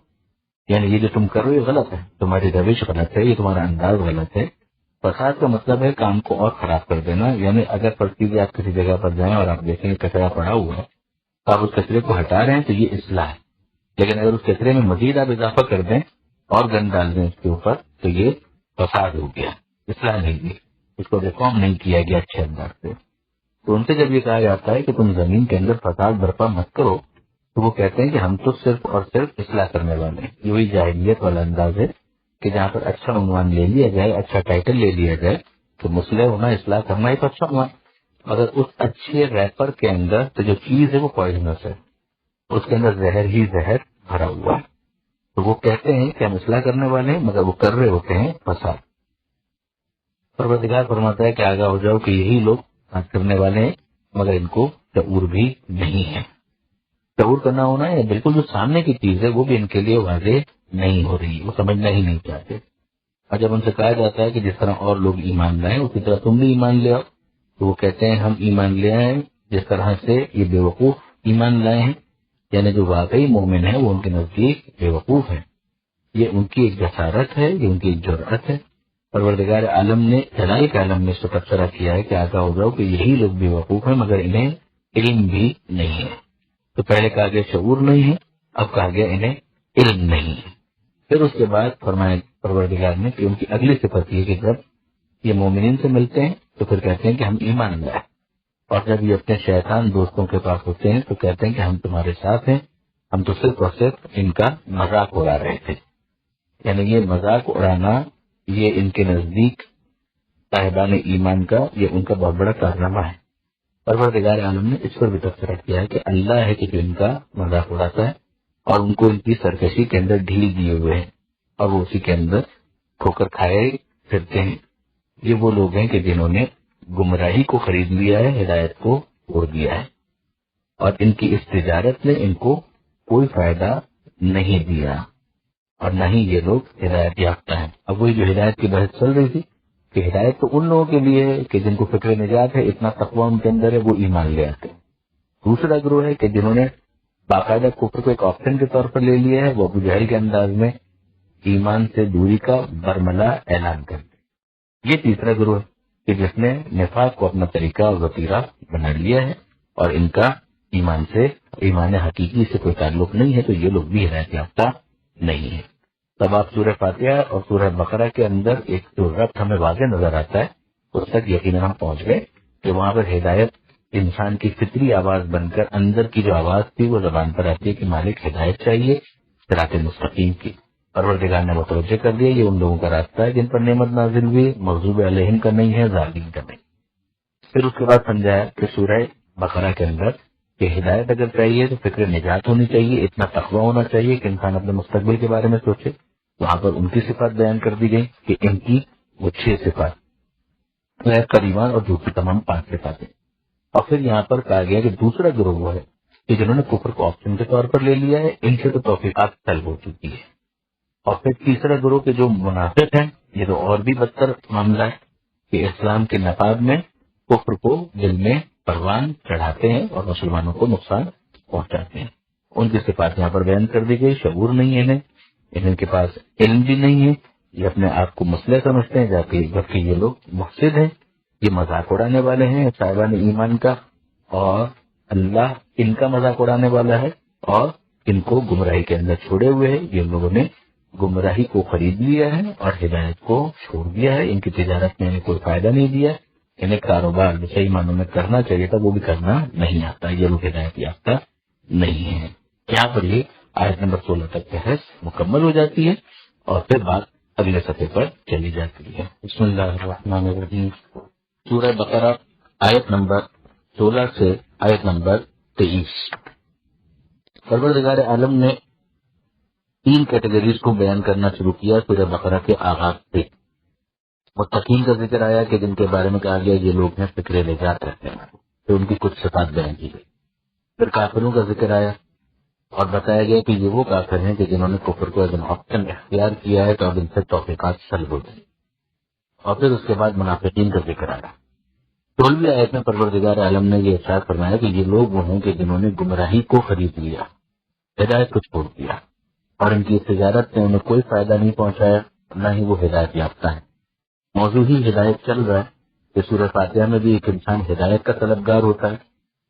یعنی یہ جو تم کر رہے ہو غلط ہے، تمہاری روش غلط ہے، یہ تمہارا انداز غلط ہے. فساد کا مطلب ہے کام کو اور خراب کر دینا. یعنی اگر فرض آپ کسی جگہ پر جائیں اور آپ دیکھیں کہ کچرا پڑا ہوا ہے تو آپ اس کچرے کو ہٹا رہے ہیں تو یہ اصلاح ہے. لیکن اگر اس کچرے میں مزید آپ اضافہ کر دیں اور گند ڈال دیں اس کے اوپر تو یہ فساد ہو گیا، اصلاح نہیں ہوئی، اس کو ریفارم نہیں کیا گیا اچھے انداز سے. تو ان سے جب یہ کہا جاتا ہے کہ تم زمین کے اندر فساد برپا مت کرو تو وہ کہتے ہیں کہ ہم تو صرف اور صرف اصلاح کرنے والے ہیں. یہ وہی جاہلیت والا انداز ہے کہ جہاں پر اچھا عنوان لے لیا جائے، اچھا ٹائٹل لے لیا جائے تو مصلح ہونا، اصلاح کرنا ایک اچھا عنوان. اگر اس اچھے ریپر کے اندر تو جو چیز ہے وہ پوائزنس ہے، اس کے اندر زہر ہی زہر بھرا ہوا ہے، تو وہ کہتے ہیں کہ ہم اصلاح کرنے والے ہیں مگر وہ کر رہے ہوتے ہیں فساد. پروردگار فرماتا ہے کہ آگاہ ہو جاؤ کہ یہی لوگ بات کرنے والے ہیں مگر ان کو شعور بھی نہیں ہے. شعور کرنا ہونا ہے بالکل جو سامنے کی چیز ہے وہ بھی ان کے لیے واضح نہیں ہو رہی، وہ سمجھنا ہی نہیں چاہتے. اور جب ان سے کہا جاتا ہے کہ جس طرح اور لوگ ایمان لائیں اسی طرح تم بھی ایمان لے آؤ تو وہ کہتے ہیں ہم ایمان لے آئے جس طرح سے یہ بے وقوف ایمان لائے ہیں. یعنی جو واقعی مومن ہے وہ ان کے نزدیک بے وقوف ہے، یہ ان کی ایک جسارت ہے، یہ ان کی ایک جرأت ہے. پروردگار عالم نے جلال کے عالم نے اس کو تبصرہ کیا ہے کہ آگاہ ہو جاؤ کہ یہی لوگ بے وقوف ہیں مگر انہیں علم بھی نہیں ہے. تو پہلے کہا گیا شعور نہیں ہے، اب کہا گیا انہیں علم نہیں ہے. پھر اس کے بعد فرمایا پروردگار نے کہ ان کی اگلی صفت یہ کہ جب یہ مومنین سے ملتے ہیں تو پھر کہتے ہیں کہ ہم ایمان لائے، اور جب یہ اپنے شیطان دوستوں کے پاس ہوتے ہیں تو کہتے ہیں کہ ہم تمہارے ساتھ ہیں، ہم تو صرف اور صرف ان کا مذاق اڑا رہے تھے. یعنی یہ مذاق اڑانا یہ ان کے نزدیک صاحبان ایمان کا یہ ان کا بہت بڑا کارنامہ ہے. پروردگار عالم نے اس پر بھی تبصرہ کیا ہے کہ اللہ ہے کہ جو ان کا مذاق اڑاتا ہے اور ان کو ان کی سرکشی کے اندر ڈھیل دیے ہوئے ہیں اور وہ اسی کے اندر ٹھوکر کھائے پھرتے ہیں. یہ وہ لوگ ہیں کہ جنہوں نے گمراہی کو خرید لیا ہے، ہدایت کو چھوڑ دیا ہے، اور ان کی اس تجارت نے ان کو کوئی فائدہ نہیں دیا اور نہ ہی یہ لوگ ہدایت یافتہ ہیں. اب وہی جو ہدایت کی بحث چل رہی تھی کہ ہدایت تو ان لوگوں کے لیے ہے کہ جن کو فکر نجات ہے، اتنا تقویٰ ان کے اندر ہے، وہ ایمان لے آتے ہیں. دوسرا گروہ ہے کہ جنہوں نے باقاعدہ کفر کو ایک آپشن کے طور پر لے لیا ہے، وہ ابو جہل کے انداز میں ایمان سے دوری کا برملا اعلان کرتے. یہ تیسرا گروہ ہے کہ جس نے نفاق کو اپنا طریقہ اور وطیرہ بنا لیا ہے اور ان کا ایمان حقیقی سے کوئی تعلق نہیں ہے، تو یہ لوگ بھی ہدایت یافتہ نہیں ہے. تب آپ سورہ فاتحہ اور سورہ بقرہ کے اندر ایک جو ربط ہمیں واضح نظر آتا ہے اس تک یقیناً ہم پہنچ گئے کہ وہاں پر ہدایت انسان کی فطری آواز بن کر اندر کی جو آواز تھی وہ زبان پر آتی ہے کہ مالک ہدایت چاہیے صراط مستقیم کی. پروردگار نے متوجہ کر دیا یہ ان لوگوں کا راستہ ہے جن پر نعمت نازل ہوئی، مغضوب علیہم کا نہیں ہے، ظالمین کا نہیں. پھر اس کے بعد سمجھایا کہ سورہ بقرہ کے اندر کہ ہدایت اگر چاہیے تو فکر نجات ہونی چاہیے، اتنا تقویٰ ہونا چاہیے کہ انسان اپنے مستقبل کے بارے میں سوچے. وہاں پر ان کی صفات بیان کر دی گئی کہ ان کی وہ 6 صفات کا ایمان اور دوسری تمام 5 صفاتیں. اور پھر یہاں پر کہا گیا کہ دوسرا گروہ وہ ہے کہ جنہوں نے کفر کو آپشن کے طور پر لے لیا ہے، ان سے تو توفیقات طلب ہو چکی ہے. اور پھر تیسرا گروہ کے جو منافق ہیں، یہ تو اور بھی بدتر معاملہ ہے کہ اسلام کے نقاب میں کفر کو دل میں پروان چڑھاتے ہیں اور مسلمانوں کو نقصان پہنچاتے ہیں. ان کی صفات یہاں پر بیان کر دی گئی. شعور نہیں ہے انہیں کے پاس علم بھی نہیں ہے، یہ اپنے آپ کو مسئلہ سمجھتے ہیں جبکہ یہ لوگ مفسد ہیں، یہ مذاق اڑانے والے ہیں صاحبان ایمان کا، اور اللہ ان کا مذاق اڑانے والا ہے اور ان کو گمراہی کے اندر چھوڑے ہوئے ہیں. یہ لوگوں نے گمراہی کو خرید لیا ہے اور ہدایت کو چھوڑ دیا ہے. ان کی تجارت میں انہیں کوئی فائدہ نہیں دیا، انہیں کاروبار جو صحیح معنوں میں کرنا چاہیے تھا وہ بھی کرنا نہیں آتا. یہ لوگ ہدایت یافتہ نہیں ہے. یہاں پر یہ آیت نمبر 16 تک بحث مکمل ہو جاتی ہے اور پھر بات اگلے صفحے پر چلی جاتی ہے. بسم اللہ الرحمن الرحیم. سورہ بقرہ آیت نمبر 16 سے آیت نمبر 23. پروردگار عالم نے 3 کیٹیگریز کو بیان کرنا شروع کیا سورہ بقرہ کے آغاز سے. متقین کا ذکر آیا کہ جن کے بارے میں کہا گیا یہ لوگ ہیں فکر نجات رہتے ہیں، پھر ان کی کچھ صفات بیان کی گئی. پھر کافروں کا ذکر آیا اور بتایا گیا کہ یہ وہ کافر ہیں کہ جنہوں نے کفر کو ایک آپشن اختیار کیا ہے تو اب ان سے توفیقات سلب ہو گئی. اور پھر اس کے بعد منافقین کا ذکر آیا. 16ویں آیت میں پروردگار عالم نے یہ ارشاد فرمایا کہ یہ لوگ وہ ہیں کہ جنہوں نے گمراہی کو خرید لیا، ہدایت کو چھوڑ دیا، اور ان کی تجارت نے انہیں کوئی فائدہ نہیں پہنچایا، نہ ہی وہ ہدایت یافتہ ہے. موضوع ہی ہدایت چل رہا ہے کہ سورہ فاتحہ میں بھی ایک انسان ہدایت کا طلبگار ہوتا ہے،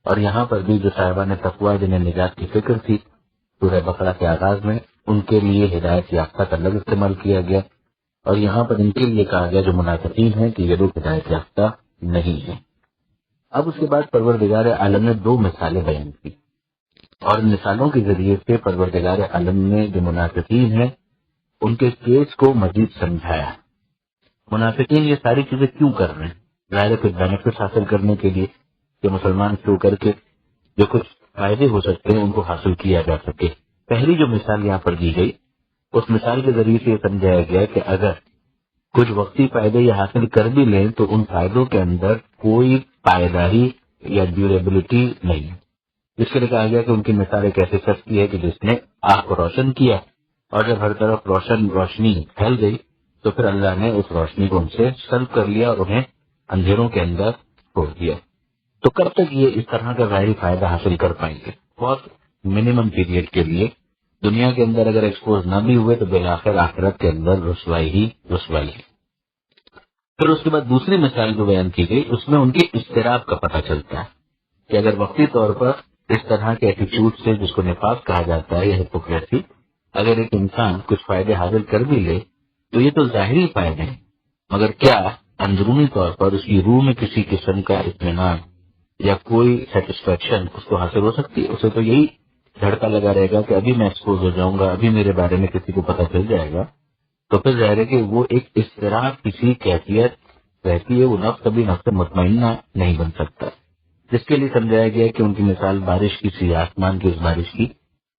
اور یہاں پر بھی جو صاحبان تقویٰ جنہیں نجات کی فکر تھی سورہ بقرہ کے آغاز میں ان کے لیے ہدایت یافتہ کا لفظ استعمال کیا گیا، اور یہاں پر ان کے لیے کہا گیا جو منافقین ہیں کہ یہ لوگ ہدایت یافتہ نہیں ہیں. اب اس کے بعد پروردگار عالم نے 2 مثالیں بیان کی، اور ان مثالوں کے ذریعے سے پروردگار عالم نے جو منافقین ہیں ان کے کیس کو مزید سمجھایا. منافقین یہ ساری چیزیں کیوں کر رہے ہیں؟ ظاہر کچھ بینیفٹ حاصل کرنے کے لیے کہ مسلمان شروع کر کے جو کچھ فائدے ہو سکتے ہیں ان کو حاصل کیا جا سکے. پہلی جو مثال یہاں پر دی گئی اس مثال کے ذریعے سے یہ سمجھایا گیا کہ اگر کچھ وقتی فائدے یہ حاصل کر بھی لیں تو ان فائدوں کے اندر کوئی پائیداری یا ڈیوریبلٹی نہیں ہے. جس کے لیے کہا گیا کہ ان کی مثال ایک ایسے شخص کی ہے کہ جس نے آگ کو روشن کیا، اور جب ہر طرف روشنی پھیل گئی تو پھر اللہ نے اس روشنی کو ان سے سلب کر لیا اور انہیں اندھیروں کے اندر چھوڑ دیا. تو کب تک یہ اس طرح کا ظاہری فائدہ حاصل کر پائیں گے؟ بہت منیمم پیریڈ کے لیے. دنیا کے اندر اگر ایکسپوز نہ بھی ہوئے تو بالآخر آخرت کے اندر رسوائی ہی رسوائی ہے. پھر اس کے بعد دوسری مثال جو بیان کی گئی اس میں ان کے اضطراب کا پتہ چلتا ہے کہ اگر وقتی طور پر اس طرح کے ایٹیچیوڈ سے جس کو نفاق کہا جاتا ہے یا ہپوکریسی، اگر ایک انسان کچھ فائدے حاصل کر بھی لے تو یہ تو ظاہری فائدے ہیں، مگر کیا اندرونی طور پر اس کی روح میں کسی قسم کا اطمینان یا کوئی سیٹسفیکشن اس کو حاصل ہو سکتی ہے؟ اسے تو یہی دھڑکا لگا رہے گا کہ ابھی میں ایکسپوز ہو جاؤں گا، ابھی میرے بارے میں کسی کو پتہ چل جائے گا. تو پھر ظاہر ہے کہ وہ ایک اضطراب کسی کیفیت رہتی ہے، وہ نفس کبھی نفس مطمئنہ نہیں بن سکتا. جس کے لیے سمجھایا گیا کہ ان کی مثال بارش کی سی، آسمان کی اس بارش کی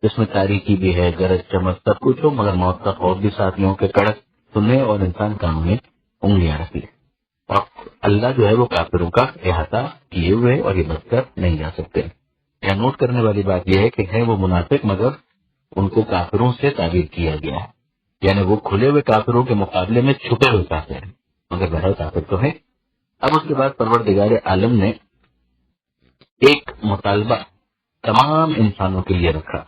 جس میں تاریکی بھی ہے، گرج چمک سب کچھ ہو، مگر موت کا خوف بھی ساتھیوں کے کڑک سنے اور انسان کانوں میں انگلیاں رکھ لے. اور اللہ جو ہے وہ کافروں کا احاطہ کیے ہوئے اور یہ بچ کر نہیں جا سکتے. یہاں نوٹ کرنے والی بات یہ ہے کہ ہے وہ منافق مگر ان کو کافروں سے تعبیر کیا گیا ہے، یعنی وہ کھلے ہوئے کافروں کے مقابلے میں چھپے ہوئے کافر ہیں مگر بہر کافر تو ہے. اب اس کے بعد پروردگار عالم نے ایک مطالبہ تمام انسانوں کے لیے رکھا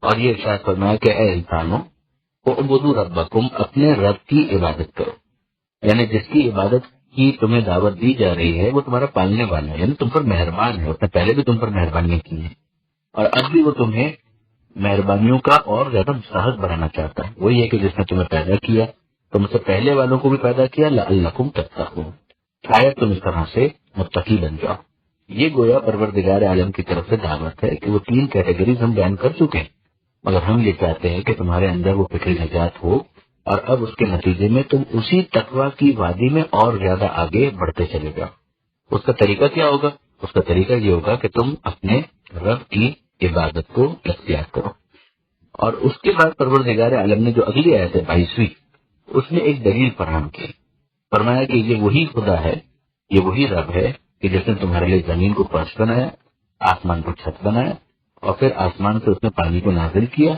اور یہ ارشاد فرمایا کہ اے انسانوں اعبدوا ربکم، اپنے رب کی عبادت کرو. یعنی جس کی عبادت کی تمہیں دعوت دی جا رہی ہے وہ تمہارا پالنے والا ہے، یعنی تم پر مہربان ہے. اس نے پہلے بھی تم پر مہربانیاں کی ہیں اور اب بھی وہ تمہیں مہربانیوں کا اور زیادہ مستحق بنانا چاہتا ہے. وہی ہے کہ جس نے تمہیں پیدا کیا، تم سے پہلے والوں کو بھی پیدا کیا، لعلکم تتقون، شاید تم اس طرح سے متقی بن جاؤ. یہ گویا پروردگار عالم کی طرف سے دعوت ہے کہ وہ 3 کیٹیگریز ہم بیان کر چکے ہیں، مگر ہم یہ چاہتے ہیں کہ تمہارے اندر وہ فکر نجات ہو اور اب اس کے نتیجے میں تم اسی تقویٰ کی وادی میں اور زیادہ آگے بڑھتے چلے جاؤ. اس کا طریقہ کیا ہوگا؟ اس کا طریقہ یہ ہوگا کہ تم اپنے رب کی عبادت کو اختیار کرو. اور اس کے بعد پروردگار عالم نے جو اگلی آیت ہے 22ویں، اس میں ایک دلیل فراہم کی. فرمایا کہ یہ وہی خدا ہے، یہ وہی رب ہے کہ جس نے تمہارے لیے زمین کو فرش بنایا، آسمان کو چھت بنایا، اور پھر آسمان سے اس نے پانی کو نازل کیا،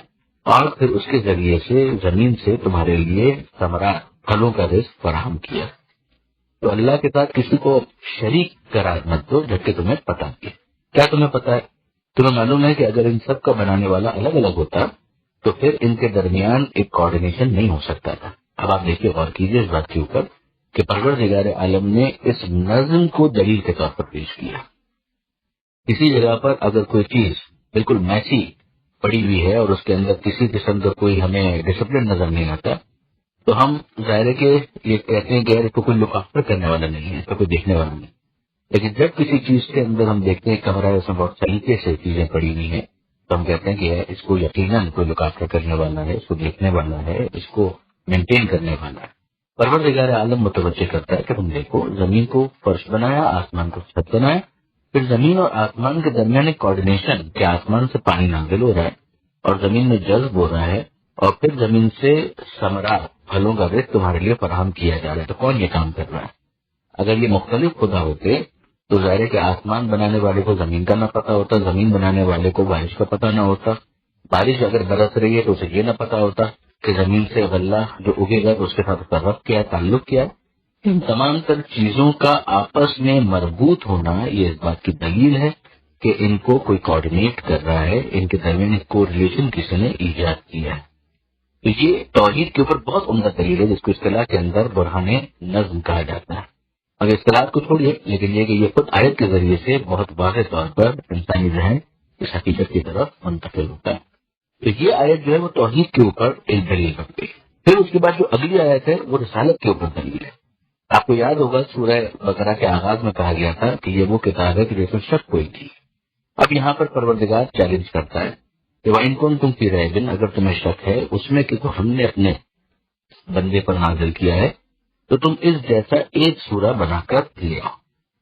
اور پھر اس کے ذریعے سے زمین سے تمہارے لیے ثمرات پھلوں کا رزق فراہم کیا. تو اللہ کے ساتھ کسی کو شریک قرار مت دو جبکہ تمہیں پتا ہے. کیا تمہیں پتا ہے؟ تمہیں معلوم ہے کہ اگر ان سب کا بنانے والا الگ الگ ہوتا تو پھر ان کے درمیان ایک کوآرڈینیشن نہیں ہو سکتا تھا. اب آپ دیکھیے، غور کیجیے اس بات کے اوپر کہ پروردگار عالم نے اس نظم کو دلیل کے طور پر پیش کیا. کسی جگہ پر اگر کوئی چیز بالکل میسی پڑی ہوئی ہے اور اس کے اندر کسی قسم کا کوئی ہمیں ڈسپلن نظر نہیں آتا تو ہم ظاہر ہے کہ یہ کہتے ہیں کہ یار اس کو کوئی لک آفٹر کرنے والا نہیں ہے، اس کو کوئی دیکھنے والا نہیں. لیکن جب کسی چیز کے اندر ہم دیکھتے ہیں کمرہ ہے، اس میں بہت طریقے سے چیزیں پڑی ہوئی ہیں، تو ہم کہتے ہیں کہ اس کو یقیناً کوئی لک آفٹر کرنے والا ہے، اس کو دیکھنے والا ہے، اس کو مینٹین کرنے والا ہے. پروردگار عالم متوجہ کرتا ہے کہ تم دیکھو، زمین کو فرش بنایا، آسمان کو چھت بنایا، پھر زمین اور آسمان کے درمیان ایک کوآرڈینیشن کہ آسمان سے پانی نازل ہو رہا ہے اور زمین میں جذب ہو رہا ہے، اور پھر زمین سے ثمرات پھلوں کا رزق تمہارے لیے فراہم کیا جا رہا ہے. تو کون یہ کام کر رہا ہے؟ اگر یہ مختلف خدا ہوتے تو ظاہر ہے کہ آسمان بنانے والے کو زمین کا نہ پتا ہوتا، زمین بنانے والے کو بارش کا پتہ نہ ہوتا، بارش اگر برس رہی ہے تو اسے یہ نہ پتا ہوتا کہ زمین سے غلہ جو اگے گا تو اس کے ساتھ اس کا ربط کیا ہے، تعلق کیا ہے. ان تمام تر چیزوں کا آپس میں مربوط ہونا یہ اس بات کی دلیل ہے کہ ان کو کوئی کوآرڈینیٹ کر رہا ہے، ان کے درمیان ایک کو ریلیشن کسی نے ایجاد کیا ہے. تو یہ توحید کے اوپر بہت عمدہ دلیل ہے جس کو اصطلاح کے اندر برہان نظم کہا جاتا ہے. اگر اصطلاح کو چھوڑیے، لیکن یہ کہ یہ خود آیت کے ذریعے سے بہت واضح طور پر انسانی ذہن اس حقیقت کی طرف منتقل ہوتا ہے. تو یہ آیت جو ہے وہ توحید کے اوپر ایک دلیل رکھتی ہے. پھر اس کے بعد جو اگلی آیت ہے وہ رسالت کے اوپر دلیل ہے. آپ کو یاد ہوگا سورہ بقرہ کے آغاز میں کہا گیا تھا کہ یہ وہ کتاب ہے کہ جس میں شک کوئی تھی. اب یہاں پر پروردگار چیلنج کرتا ہے کہ وَإِن كُنتُمْ فِي رَيْبٍ، اگر تمہیں شک ہے اس میں کہ ہم نے اپنے بندے پر نازل کیا ہے تو تم اس جیسا ایک سورہ بنا کر لے آؤ.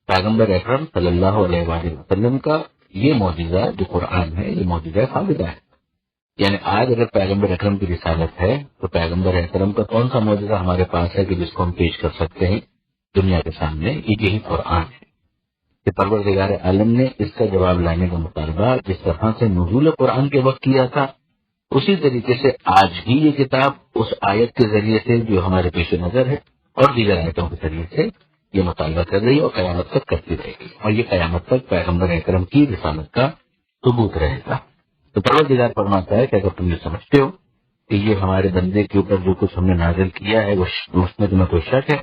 پیغمبر اکرم صلی اللہ علیہ وآلہ وسلم کا یہ معجزہ جو قرآن ہے یہ معجزہ خالدہ ہے. یعنی آج اگر پیغمبر اکرم کی رسالت ہے تو پیغمبر اکرم کا کون سا معجزہ ہمارے پاس ہے کہ جس کو ہم پیش کر سکتے ہیں دنیا کے سامنے؟ یہی قرآن ہے کہ پروردگار عالم نے اس کا جواب لانے کا مطالبہ جس طرح سے نزول قرآن کے وقت کیا تھا اسی طریقے سے آج بھی یہ کتاب اس آیت کے ذریعے سے جو ہمارے پیش نظر ہے اور دیگر آیتوں کے ذریعے سے یہ مطالبہ کر رہی ہے اور قیامت تک کرتی رہے گی، اور یہ قیامت تک پیغمبر اکرم کی رسالت کا ثبوت رہے گا. تو پروردگار فرماتا ہے کہ اگر تم یہ سمجھتے ہو کہ یہ ہمارے بندے کے اوپر جو کچھ ہم نے نازل کیا ہے وہ اس میں تمہیں کوئی شک ہے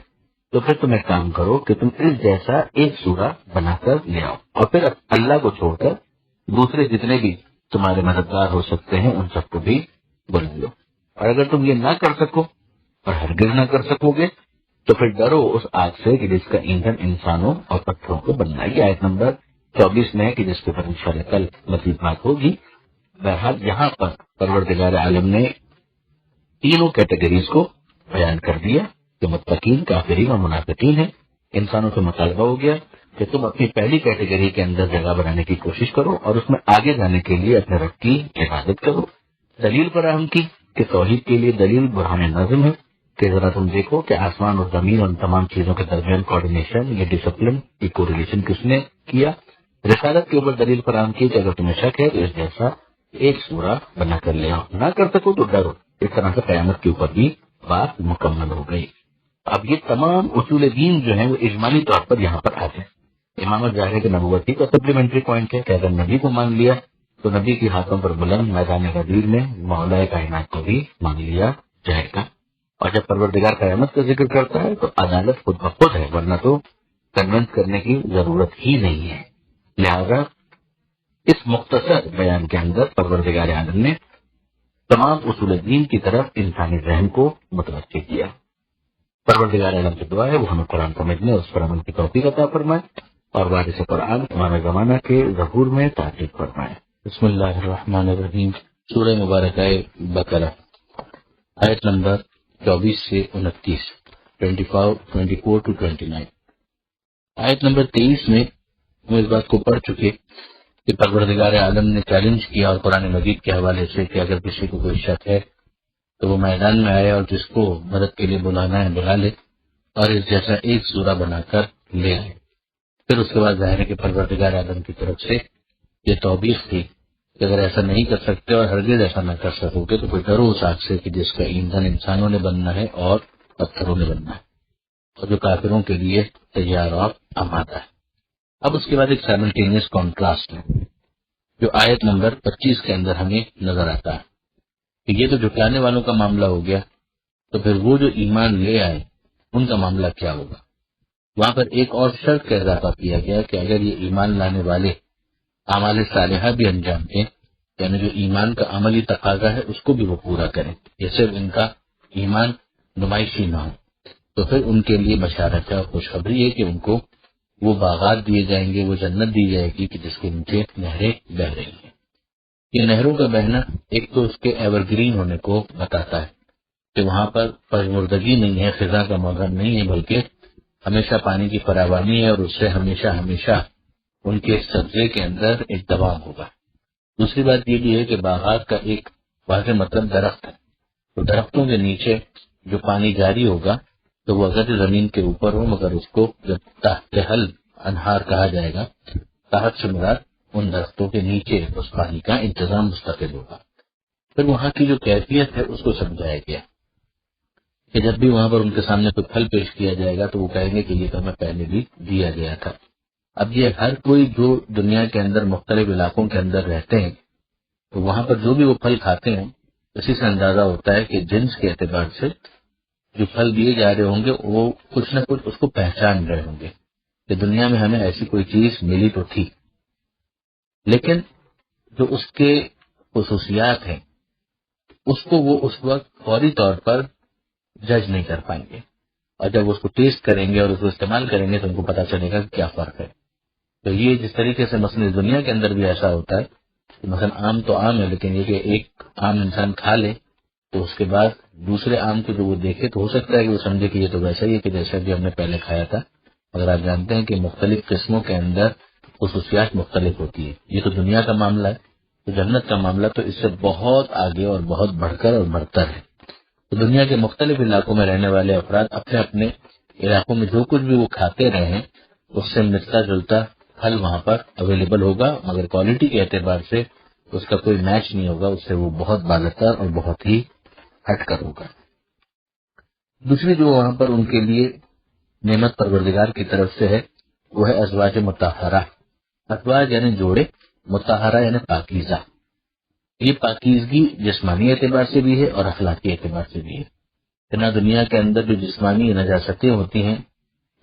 تو پھر تم ایک کام کرو کہ تم اس جیسا ایک سورہ بنا کر لے آؤ، اور پھر اللہ کو چھوڑ کر دوسرے جتنے بھی تمہارے مددگار ہو سکتے ہیں ان سب کو بھی بلا لو. اور اگر تم یہ نہ کر سکو اور ہرگز نہ کر سکو گے تو پھر ڈرو اس آگ سے کہ جس کا ایندھن انسانوں اور پتھروں کو بننا. یہ آیت نمبر 24 میں ہے کہ جس کے پر انشاءاللہ کل مزید بات ہوگی. بہرحال یہاں پر پروردگار عالم نے تینوں کیٹیگریز کو بیان کر دیا کہ متقین، کافرین اور منافقین ہیں. انسانوں سے مطالبہ ہو گیا کہ تم اپنی پہلی کیٹیگری کے اندر جگہ بنانے کی کوشش کرو اور اس میں آگے جانے کے لیے اپنے رب کی عبادت کرو. دلیل فراہم کی کہ توحید کے لیے دلیل برہان نظم ہے کہ ذرا تم دیکھو کہ آسمان اور زمین اور ان تمام چیزوں کے درمیان کوآرڈینیشن، یہ ڈسپلن، یہ کوریلیشن کس نے کیا. رسالت کے اوپر دلیل فراہم کی کہ اگر تمہیں شک ہے تو اس جیسا ایک سورہ بنا کر لے آؤ، نہ کر سکو تو ڈرو. اس طرح سے قیامت کے اوپر بھی بات مکمل ہو گئی. اب یہ تمام اصول دین جو ہیں وہ اجمالی طور پر یہاں پر آتے ہیں. امامت ظاہر ہے کہ نبوتی کا سپلیمنٹری پوائنٹ ہے کہ اگر نبی کو مان لیا تو نبی کی ہاتھوں پر بلند میدان غدیر میں مولا کائنات کو بھی مان لیا جائے گا. اور جب پروردگار قیامت کا ذکر کرتا ہے تو عدالت خود بخود ہے، ورنہ تو کنونس کرنے کی ضرورت ہی نہیں ہے. لہذا اس مختصر بیان کے اندر پروردگار عالم نے تمام اصول دین کی طرف انسانی ذہن کو متوجہ کیا. پروردگار عالم سے دعا ہے وہ ہمیں قرآن سمجھنے اور اس پر عمل کی توفیق عطا فرمائے. اور وارث قرآن ہمارا زمانہ کے ظہور میں تحقیق فرمائے۔ بسم اللہ الرحمن الرحیم۔ سورہ مبارکہ بقرہ، آیت نمبر 24 سے 29، 24 to 29۔ آیت نمبر 23 میں ہم اس بات کو پڑھ چکے کہ پروردگار عالم نے چیلنج کیا اور قرآن مجید کے حوالے سے کہ اگر کسی کو کوئی شک ہے تو وہ میدان میں آئے اور جس کو مدد کے لیے بلانا ہے بلا لے اور اس جیسا ایک سورہ بنا کر لے آئے۔ پھر اس کے بعد ظاہر ہے کہ پروردگار عالم کی طرف سے یہ توبیخ تھی کہ اگر ایسا نہیں کر سکتے اور ہرگز ایسا نہ کر سکو گے تو کوئی ڈرو اس آگ سے کہ جس کا ایندھن انسانوں نے بننا ہے اور پتھروں نے بننا ہے، اور جو کافروں کے لیے تیار اور آمادہ ہے۔ اب اس کے بعد ایک سائملٹینیس کانٹراسٹ ہے جو آیت نمبر 25 کے اندر ہمیں نظر آتا ہے کہ یہ تو جھٹلانے والوں کا معاملہ ہو گیا، تو پھر وہ جو ایمان لے آئے ان کا معاملہ کیا ہوگا؟ وہاں پر ایک اور شرط کا اضافہ کیا گیا کہ اگر یہ ایمان لانے والے اعمال صالحہ بھی انجام دیں، یعنی جو ایمان کا عملی تقاضا ہے اس کو بھی وہ پورا کریں، یہ صرف ان کا ایمان نمائشی نہ ہو، تو پھر ان کے لیے بشارت ہے اور خوشخبری ہے کہ ان کو وہ باغات دیے جائیں گے، وہ جنت دی جائے گی کہ جس کے نیچے نہریں بہہ رہی ہیں۔ یہ نہروں کا بہنا ایک تو اس کے ایور گرین ہونے کو بتاتا ہے کہ وہاں پر پژمردگی نہیں ہے، خزاں کا موسم نہیں ہے، بلکہ ہمیشہ پانی کی فراوانی ہے اور اس سے ہمیشہ ان کے سبزے کے اندر ایک دوام ہوگا۔ دوسری بات یہ بھی ہے کہ باغات کا ایک واضح مطلب درخت ہے، تو درختوں کے نیچے جو پانی جاری ہوگا تو وہ اگر زمین کے اوپر ہو، مگر اس کو جب تحت حل انہار کہا جائے گا، تحت سے مراد ان درختوں کے نیچے اس پانی کا انتظام مستقل ہوگا۔ پھر وہاں کی جو کیفیت ہے اس کو سمجھایا گیا کہ جب بھی وہاں پر ان کے سامنے کوئی پھل پیش کیا جائے گا تو وہ کہیں گے کہ یہ تو ہمیں پہلے بھی دیا گیا تھا۔ اب یہ ہر کوئی جو دنیا کے اندر مختلف علاقوں کے اندر رہتے ہیں تو وہاں پر جو بھی وہ پھل کھاتے ہیں اسی سے اندازہ ہوتا ہے کہ جنس کے اعتبار سے جو پھل دیے جا رہے ہوں گے وہ کچھ نہ کچھ اس کو پہچان رہے ہوں گے کہ دنیا میں ہمیں ایسی کوئی چیز ملی تو تھی، لیکن جو اس کے خصوصیات ہیں اس کو وہ اس وقت فوری طور پر جج نہیں کر پائیں گے، اور جب اس کو ٹیسٹ کریں گے اور اس کو استعمال کریں گے تو ان کو پتہ چلے گا کہ کیا فرق ہے۔ تو یہ جس طریقے سے مثلا اس دنیا کے اندر بھی ایسا ہوتا ہے کہ مثلا آم تو آم ہے، لیکن یہ کہ ایک آم انسان کھا لے تو اس کے بعد دوسرے آم کو جو وہ دیکھے تو ہو سکتا ہے کہ وہ سمجھے کہ یہ تو ویسا ہی ہے کہ جیسا بھی ہم نے پہلے کھایا تھا، مگر آپ جانتے ہیں کہ مختلف قسموں کے اندر خصوصیات مختلف ہوتی ہے۔ یہ تو دنیا کا معاملہ ہے، تو جنت کا معاملہ تو اس سے بہت آگے اور بہت بڑھ کر اور بڑھتر ہے۔ تو دنیا کے مختلف علاقوں میں رہنے والے افراد اپنے اپنے علاقوں میں جو کچھ بھی وہ کھاتے رہے ہیں اس سے ملتا جلتا پھل وہاں پر اویلیبل ہوگا، مگر کوالٹی کے اعتبار سے اس کا کوئی میچ نہیں ہوگا، اس سے وہ بہت بالاتر اور بہت ہی ہٹ کر ہوگا۔ دوسری جو وہاں پر ان کے لیے نعمت پروردگار کی طرف سے ہے وہ ہے ازواج مطہرہ۔ ازواج یعنی جوڑے، مطہرہ یعنی پاکیزہ۔ یہ پاکیزگی جسمانی اعتبار سے بھی ہے اور اخلاقی اعتبار سے بھی ہے۔ نہ دنیا کے اندر جو جسمانی نجاستیں ہوتی ہیں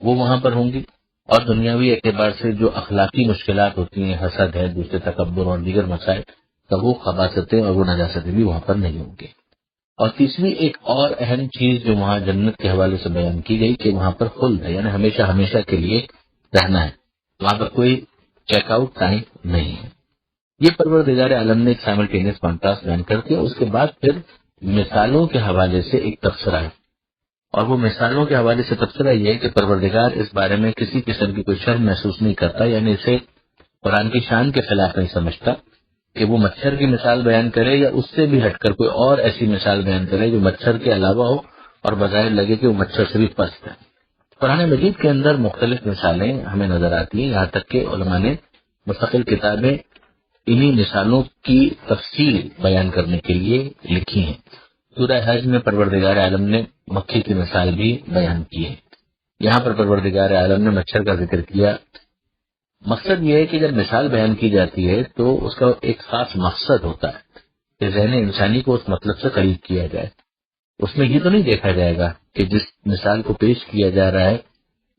وہ وہاں پر ہوں گی، اور دنیاوی اعتبار سے جو اخلاقی مشکلات ہوتی ہیں، حسد ہے، دوسرے تکبر اور دیگر مسائل، تو وہ خباثتیں اور وہ نجاستیں بھی وہاں پر نہیں ہوں گی۔ اور تیسری ایک اور اہم چیز جو وہاں جنت کے حوالے سے بیان کی گئی کہ وہاں پر خلد ہے، یعنی ہمیشہ کے لیے رہنا ہے، وہاں پر کوئی چیک آؤٹ ٹائم نہیں ہے۔ یہ پروردگار عالم نے ایک سائملٹینیس کانٹراسٹ بیان کر دیا۔ اس کے بعد پھر مثالوں کے حوالے سے ایک تبصرہ ہے، اور وہ مثالوں کے حوالے سے تبصرہ یہ ہے کہ پروردگار اس بارے میں کسی قسم کی کوئی شرم محسوس نہیں کرتا، یعنی اسے قرآن کی شان کے خلاف نہیں سمجھتا کہ وہ مچھر کی مثال بیان کرے یا اس سے بھی ہٹ کر کوئی اور ایسی مثال بیان کرے جو مچھر کے علاوہ ہو اور بظاہر لگے کہ وہ مچھر سے بھی پست ہے۔ قرآن مجید کے اندر مختلف مثالیں ہمیں نظر آتی ہیں، یہاں تک کہ علماء نے مستقل کتابیں انہی مثالوں کی تفصیل بیان کرنے کے لیے لکھی ہیں۔ سورہ حج میں پروردگار عالم نے مکھی کی مثال بھی بیان کی ہے۔ یہاں پر پروردگار عالم نے مچھر کا ذکر کیا۔ مقصد یہ ہے کہ جب مثال بیان کی جاتی ہے تو اس کا ایک خاص مقصد ہوتا ہے کہ ذہن انسانی کو اس مطلب سے قریب کیا جائے۔ اس میں یہ تو نہیں دیکھا جائے گا کہ جس مثال کو پیش کیا جا رہا ہے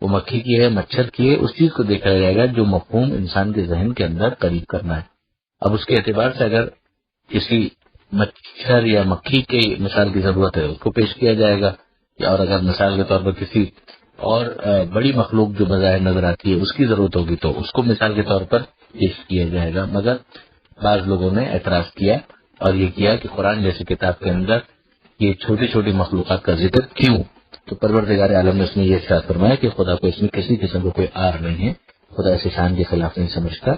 وہ مکھی کی ہے، مچھر کی ہے، اس چیز کو دیکھا جائے گا جو مفہوم انسان کے ذہن کے اندر قریب کرنا ہے۔ اب اس کے اعتبار سے اگر کسی مچھر یا مکھی کی مثال کی ضرورت ہے اس کو پیش کیا جائے گا، یا اور اگر مثال کے طور پر کسی اور بڑی مخلوق جو بظاہر نظر آتی ہے اس کی ضرورت ہوگی تو اس کو مثال کے طور پر پیش کیا جائے گا، مگر بعض لوگوں نے اعتراض کیا اور یہ کیا کہ قرآن جیسی کتاب کے اندر یہ چھوٹی چھوٹی مخلوقات کا ذکر کیوں؟ تو پروردگار عالم نے اس میں یہ ارشاد فرمایا کہ خدا کو اس میں کسی قسم کا کوئی آر نہیں ہے، خدا ایسی شان کے خلاف نہیں سمجھتا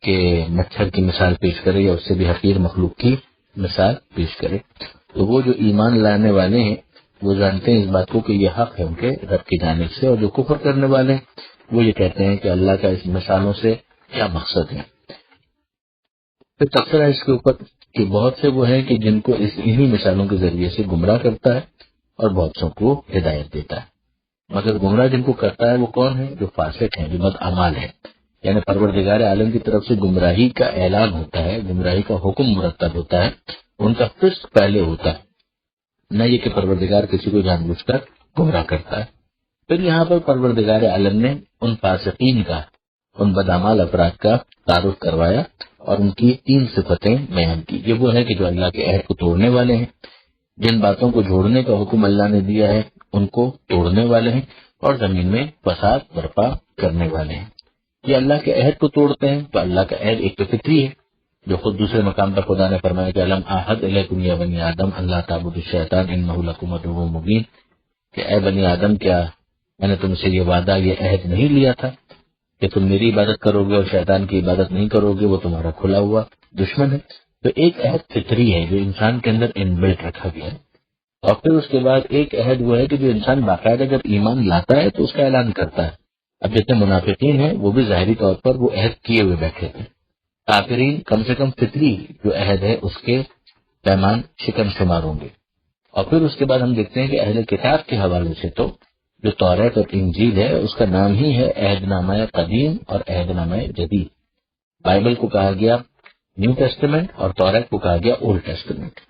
کہ مچھر کی مثال پیش کرے یا اس سے بھی حقیر مخلوق کی مثال پیش کرے۔ تو وہ جو ایمان لانے والے ہیں وہ جانتے ہیں اس بات کو کہ یہ حق ہے ان کے رب کی جانب سے، اور جو کفر کرنے والے ہیں وہ یہ کہتے ہیں کہ اللہ کا اس مثالوں سے کیا مقصد ہے۔ پھر تبصرہ اس کے اوپر کہ بہت سے وہ ہیں کہ جن کو انہی مثالوں کے ذریعے سے گمراہ کرتا ہے اور بہت سو کو ہدایت دیتا ہے، مگر گمراہ جن کو کرتا ہے وہ کون ہے؟ جو فاسق ہیں، جو بدعمال ہیں، یعنی پروردگار عالم کی طرف سے گمراہی کا اعلان ہوتا ہے، گمراہی کا حکم مرتب ہوتا ہے، ان کا فسق پہلے ہوتا ہے، نہ یہ کہ پروردگار کسی کو جان بوجھ کر گمراہ کرتا ہے۔ پھر یہاں پر پروردگار عالم نے ان فاسقین کا، ان بدعمال افراد کا تعارف کروایا اور ان کی 3 صفتیں بیان کی۔ یہ وہ ہے کہ جو اللہ کے عہد کو توڑنے والے ہیں، جن باتوں کو جوڑنے کا حکم اللہ نے دیا ہے ان کو توڑنے والے ہیں، اور زمین میں فساد برپا کرنے والے ہیں۔ یہ اللہ کے عہد کو توڑتے ہیں تو اللہ کا عہد ایک تو فطری ہے، جو خود دوسرے مقام پر خدا نے فرمایا کہ الم اعہد الیکم یا بنی آدم اللہ تعبدوا الشیطان انہ لکم عدو مبین، کہ اے بنی آدم کیا میں نے تم سے یہ وعدہ، یہ عہد نہیں لیا تھا کہ تم میری عبادت کرو گے اور شیطان کی عبادت نہیں کرو گے، وہ تمہارا کھلا ہوا دشمن ہے۔ تو ایک عہد فطری ہے جو انسان کے اندر انبلٹ رکھا گیا ہے، اور پھر اس کے بعد ایک عہد وہ ہے کہ جو انسان باقاعدہ جب ایمان لاتا ہے تو اس کا اعلان کرتا ہے۔ اب جتنے منافقین ہیں وہ بھی ظاہری طور پر وہ عہد کیے ہوئے بیٹھے تھے، کافرین کم سے کم فطری جو عہد ہے اس کے پیمان شکن شمار ہوں گے۔ اور پھر اس کے بعد ہم دیکھتے ہیں کہ اہل کتاب کے حوالے سے تو جو توریت اور انجیل ہے اس کا نام ہی ہے عہد نامہ قدیم اور عہد نامہ جدید۔ بائبل کو کہا گیا نیو ٹیسٹمنٹ اور توریت کو کہا گیا اولڈ ٹیسٹمنٹ۔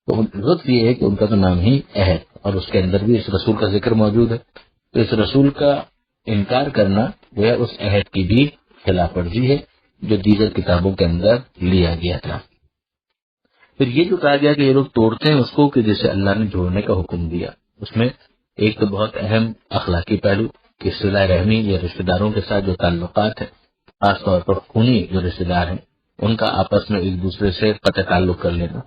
تو لطف یہ ہے کہ ان کا تو نام ہی عہد، اور اس کے اندر بھی اس رسول کا ذکر موجود ہے، تو اس رسول کا انکار کرنا وہ اس عہد کی بھی خلاف ورزی ہے جو دیگر کتابوں کے اندر لیا گیا تھا۔ پھر یہ جو کہا گیا کہ یہ لوگ توڑتے ہیں اس کو کہ جسے اللہ نے جوڑنے کا حکم دیا، اس میں ایک تو بہت اہم اخلاقی پہلو کہ صلہ رحمی یا رشتہ داروں کے ساتھ جو تعلقات ہیں، خاص طور پر خونی جو رشتہ دار ہیں ان کا آپس میں ایک دوسرے سے قطع تعلق کر لینا،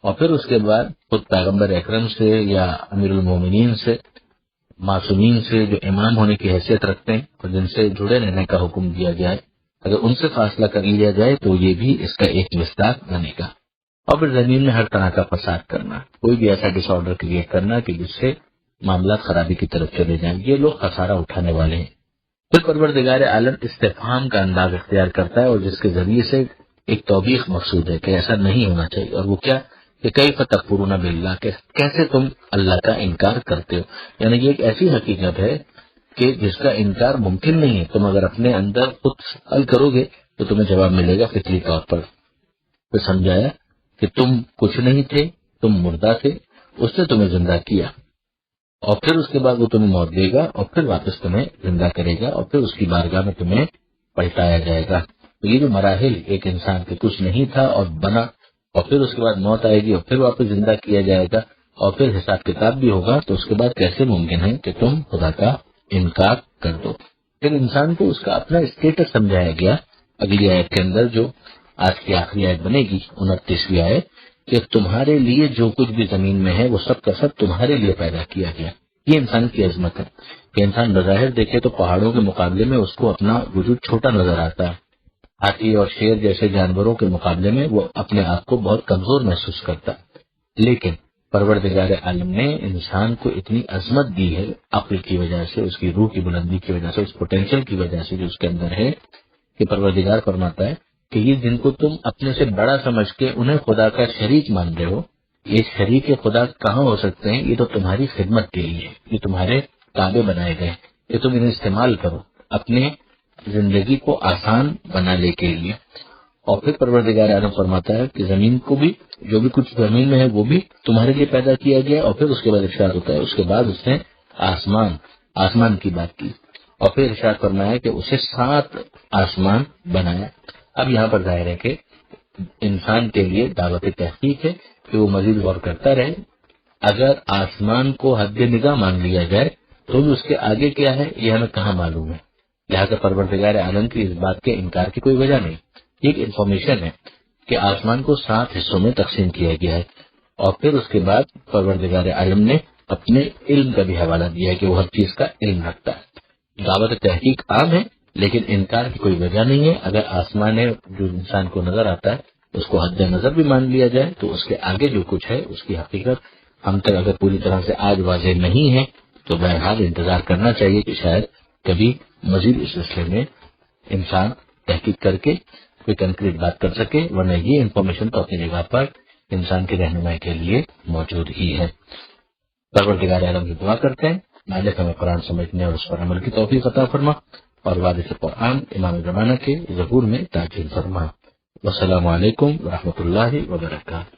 اور پھر اس کے بعد خود پیغمبر اکرم سے یا امیر المومنین سے، معصومین سے جو امام ہونے کی حیثیت رکھتے ہیں اور جن سے جڑے رہنے کا حکم دیا گیا ہے، اگر ان سے فاصلہ کر لیا جائے تو یہ بھی اس کا ایک مصداق بنے گا۔ اور پھر زمین میں ہر طرح کا فساد کرنا، کوئی بھی ایسا ڈس آرڈر کریٹ کرنا کہ جس سے معاملات خرابی کی طرف چلے جائیں، یہ لوگ خسارہ اٹھانے والے ہیں۔ پھر پروردگار عالم استفہام کا انداز اختیار کرتا ہے اور جس کے ذریعے سے ایک توبیخ مقصود ہے کہ ایسا نہیں ہونا چاہیے، اور وہ کیا کہ کیف تکفرون باللہ، کہ کیسے تم اللہ کا انکار کرتے ہو، یعنی یہ ایک ایسی حقیقت ہے کہ جس کا انکار ممکن نہیں ہے۔ تم اگر اپنے اندر خود حل کرو گے تو تمہیں جواب ملے گا فطری طور پر۔ پھر سمجھایا کہ تم کچھ نہیں تھے، تم مردہ تھے، اس نے تمہیں زندہ کیا، اور پھر اس کے بعد وہ تمہیں موت دے گا اور پھر واپس تمہیں زندہ کرے گا اور پھر اس کی بارگاہ میں تمہیں پلٹایا جائے گا۔ تو یہ جو مراحل ایک انسان کے کچھ نہیں تھا اور بنا، اور پھر اس کے بعد موت آئے گی اور پھر واپس زندہ کیا جائے گا اور پھر حساب کتاب بھی ہوگا، تو اس کے بعد کیسے ممکن ہے کہ تم خدا کا انکار کر دو؟ پھر انسان کو اس کا اپنا اسٹیٹس سمجھایا گیا اگلی آیت کے اندر جو آج کی آخری آیت بنے گی، 29ویں آیت، کہ تمہارے لیے جو کچھ بھی زمین میں ہے وہ سب کا سب تمہارے لیے پیدا کیا گیا۔ یہ انسان کی عظمت ہے کہ انسان بظاہر دیکھے تو پہاڑوں کے مقابلے میں اس کو اپنا وجود چھوٹا نظر آتا ہے، ہاتھی اور شیر جیسے جانوروں کے مقابلے میں وہ اپنے آپ کو بہت کمزور محسوس کرتا ہے، لیکن پروردگار عالم نے انسان کو اتنی عظمت دی ہے عقل کی وجہ سے، اس کی روح کی بلندی کی وجہ سے، اس پوٹینشیل کی وجہ سے جو اس کے اندر ہے، کہ پروردگار فرماتا ہے کہ یہ جن کو تم اپنے سے بڑا سمجھ کے انہیں خدا کا شریک مان رہے ہو، یہ شریک خدا کہاں ہو سکتے ہیں؟ یہ تو تمہاری خدمت کے لیے، یہ تمہارے تابع بنائے گئے کہ تم انہیں استعمال کرو اپنے زندگی کو آسان بنانے کے لیے۔ اور پھر پروردگار عالم فرماتا ہے کہ زمین کو بھی، جو بھی کچھ زمین میں ہے وہ بھی تمہارے لیے پیدا کیا گیا، اور پھر اس کے بعد ارشاد ہوتا ہے، اس کے بعد اس نے آسمان کی بات کی، اور پھر ارشاد فرمایا کہ اسے 7 آسمان بنایا۔ اب یہاں پر ظاہر ہے کہ انسان کے لیے دعوت تحقیق ہے کہ وہ مزید غور کرتا رہے۔ اگر آسمان کو حد نگاہ مان لیا جائے تو بھی اس کے آگے کیا ہے یہ ہمیں کہاں معلوم ہے. لہٰذا پروردگار عالم کی اس بات کے انکار کی کوئی وجہ نہیں. ایک انفارمیشن ہے کہ آسمان کو 7 حصوں میں تقسیم کیا گیا ہے، اور پھر اس کے بعد پروردگار عالم نے اپنے علم کا بھی حوالہ دیا ہے کہ وہ ہر چیز کا علم رکھتا ہے. دعوت تحقیق عام ہے لیکن انکار کی کوئی وجہ نہیں ہے. اگر آسمان جو انسان کو نظر آتا ہے اس کو حد نظر بھی مان لیا جائے تو اس کے آگے جو کچھ ہے اس کی حقیقت ہم تک اگر پوری طرح سے آج واضح نہیں ہے تو بہرحال انتظار کرنا چاہیے کہ شاید کبھی مزید اس سلسلے میں انسان تحقیق کر کے کوئی کنکریٹ بات کر سکے، ورنہ یہ انفارمیشن تو اپنی جگہ پر انسان کی رہنمائی کے لیے موجود ہی ہے. پروردگار عالم کی دعا کرتے ہیں مالک ہمیں قرآن سمجھنے اور اس پر عمل کی توفیق عطا فرما، اور وارث قرآن امام زمانہ کے ظہور میں تاجیل فرما. والسلام علیکم ورحمۃ اللہ وبرکاتہ.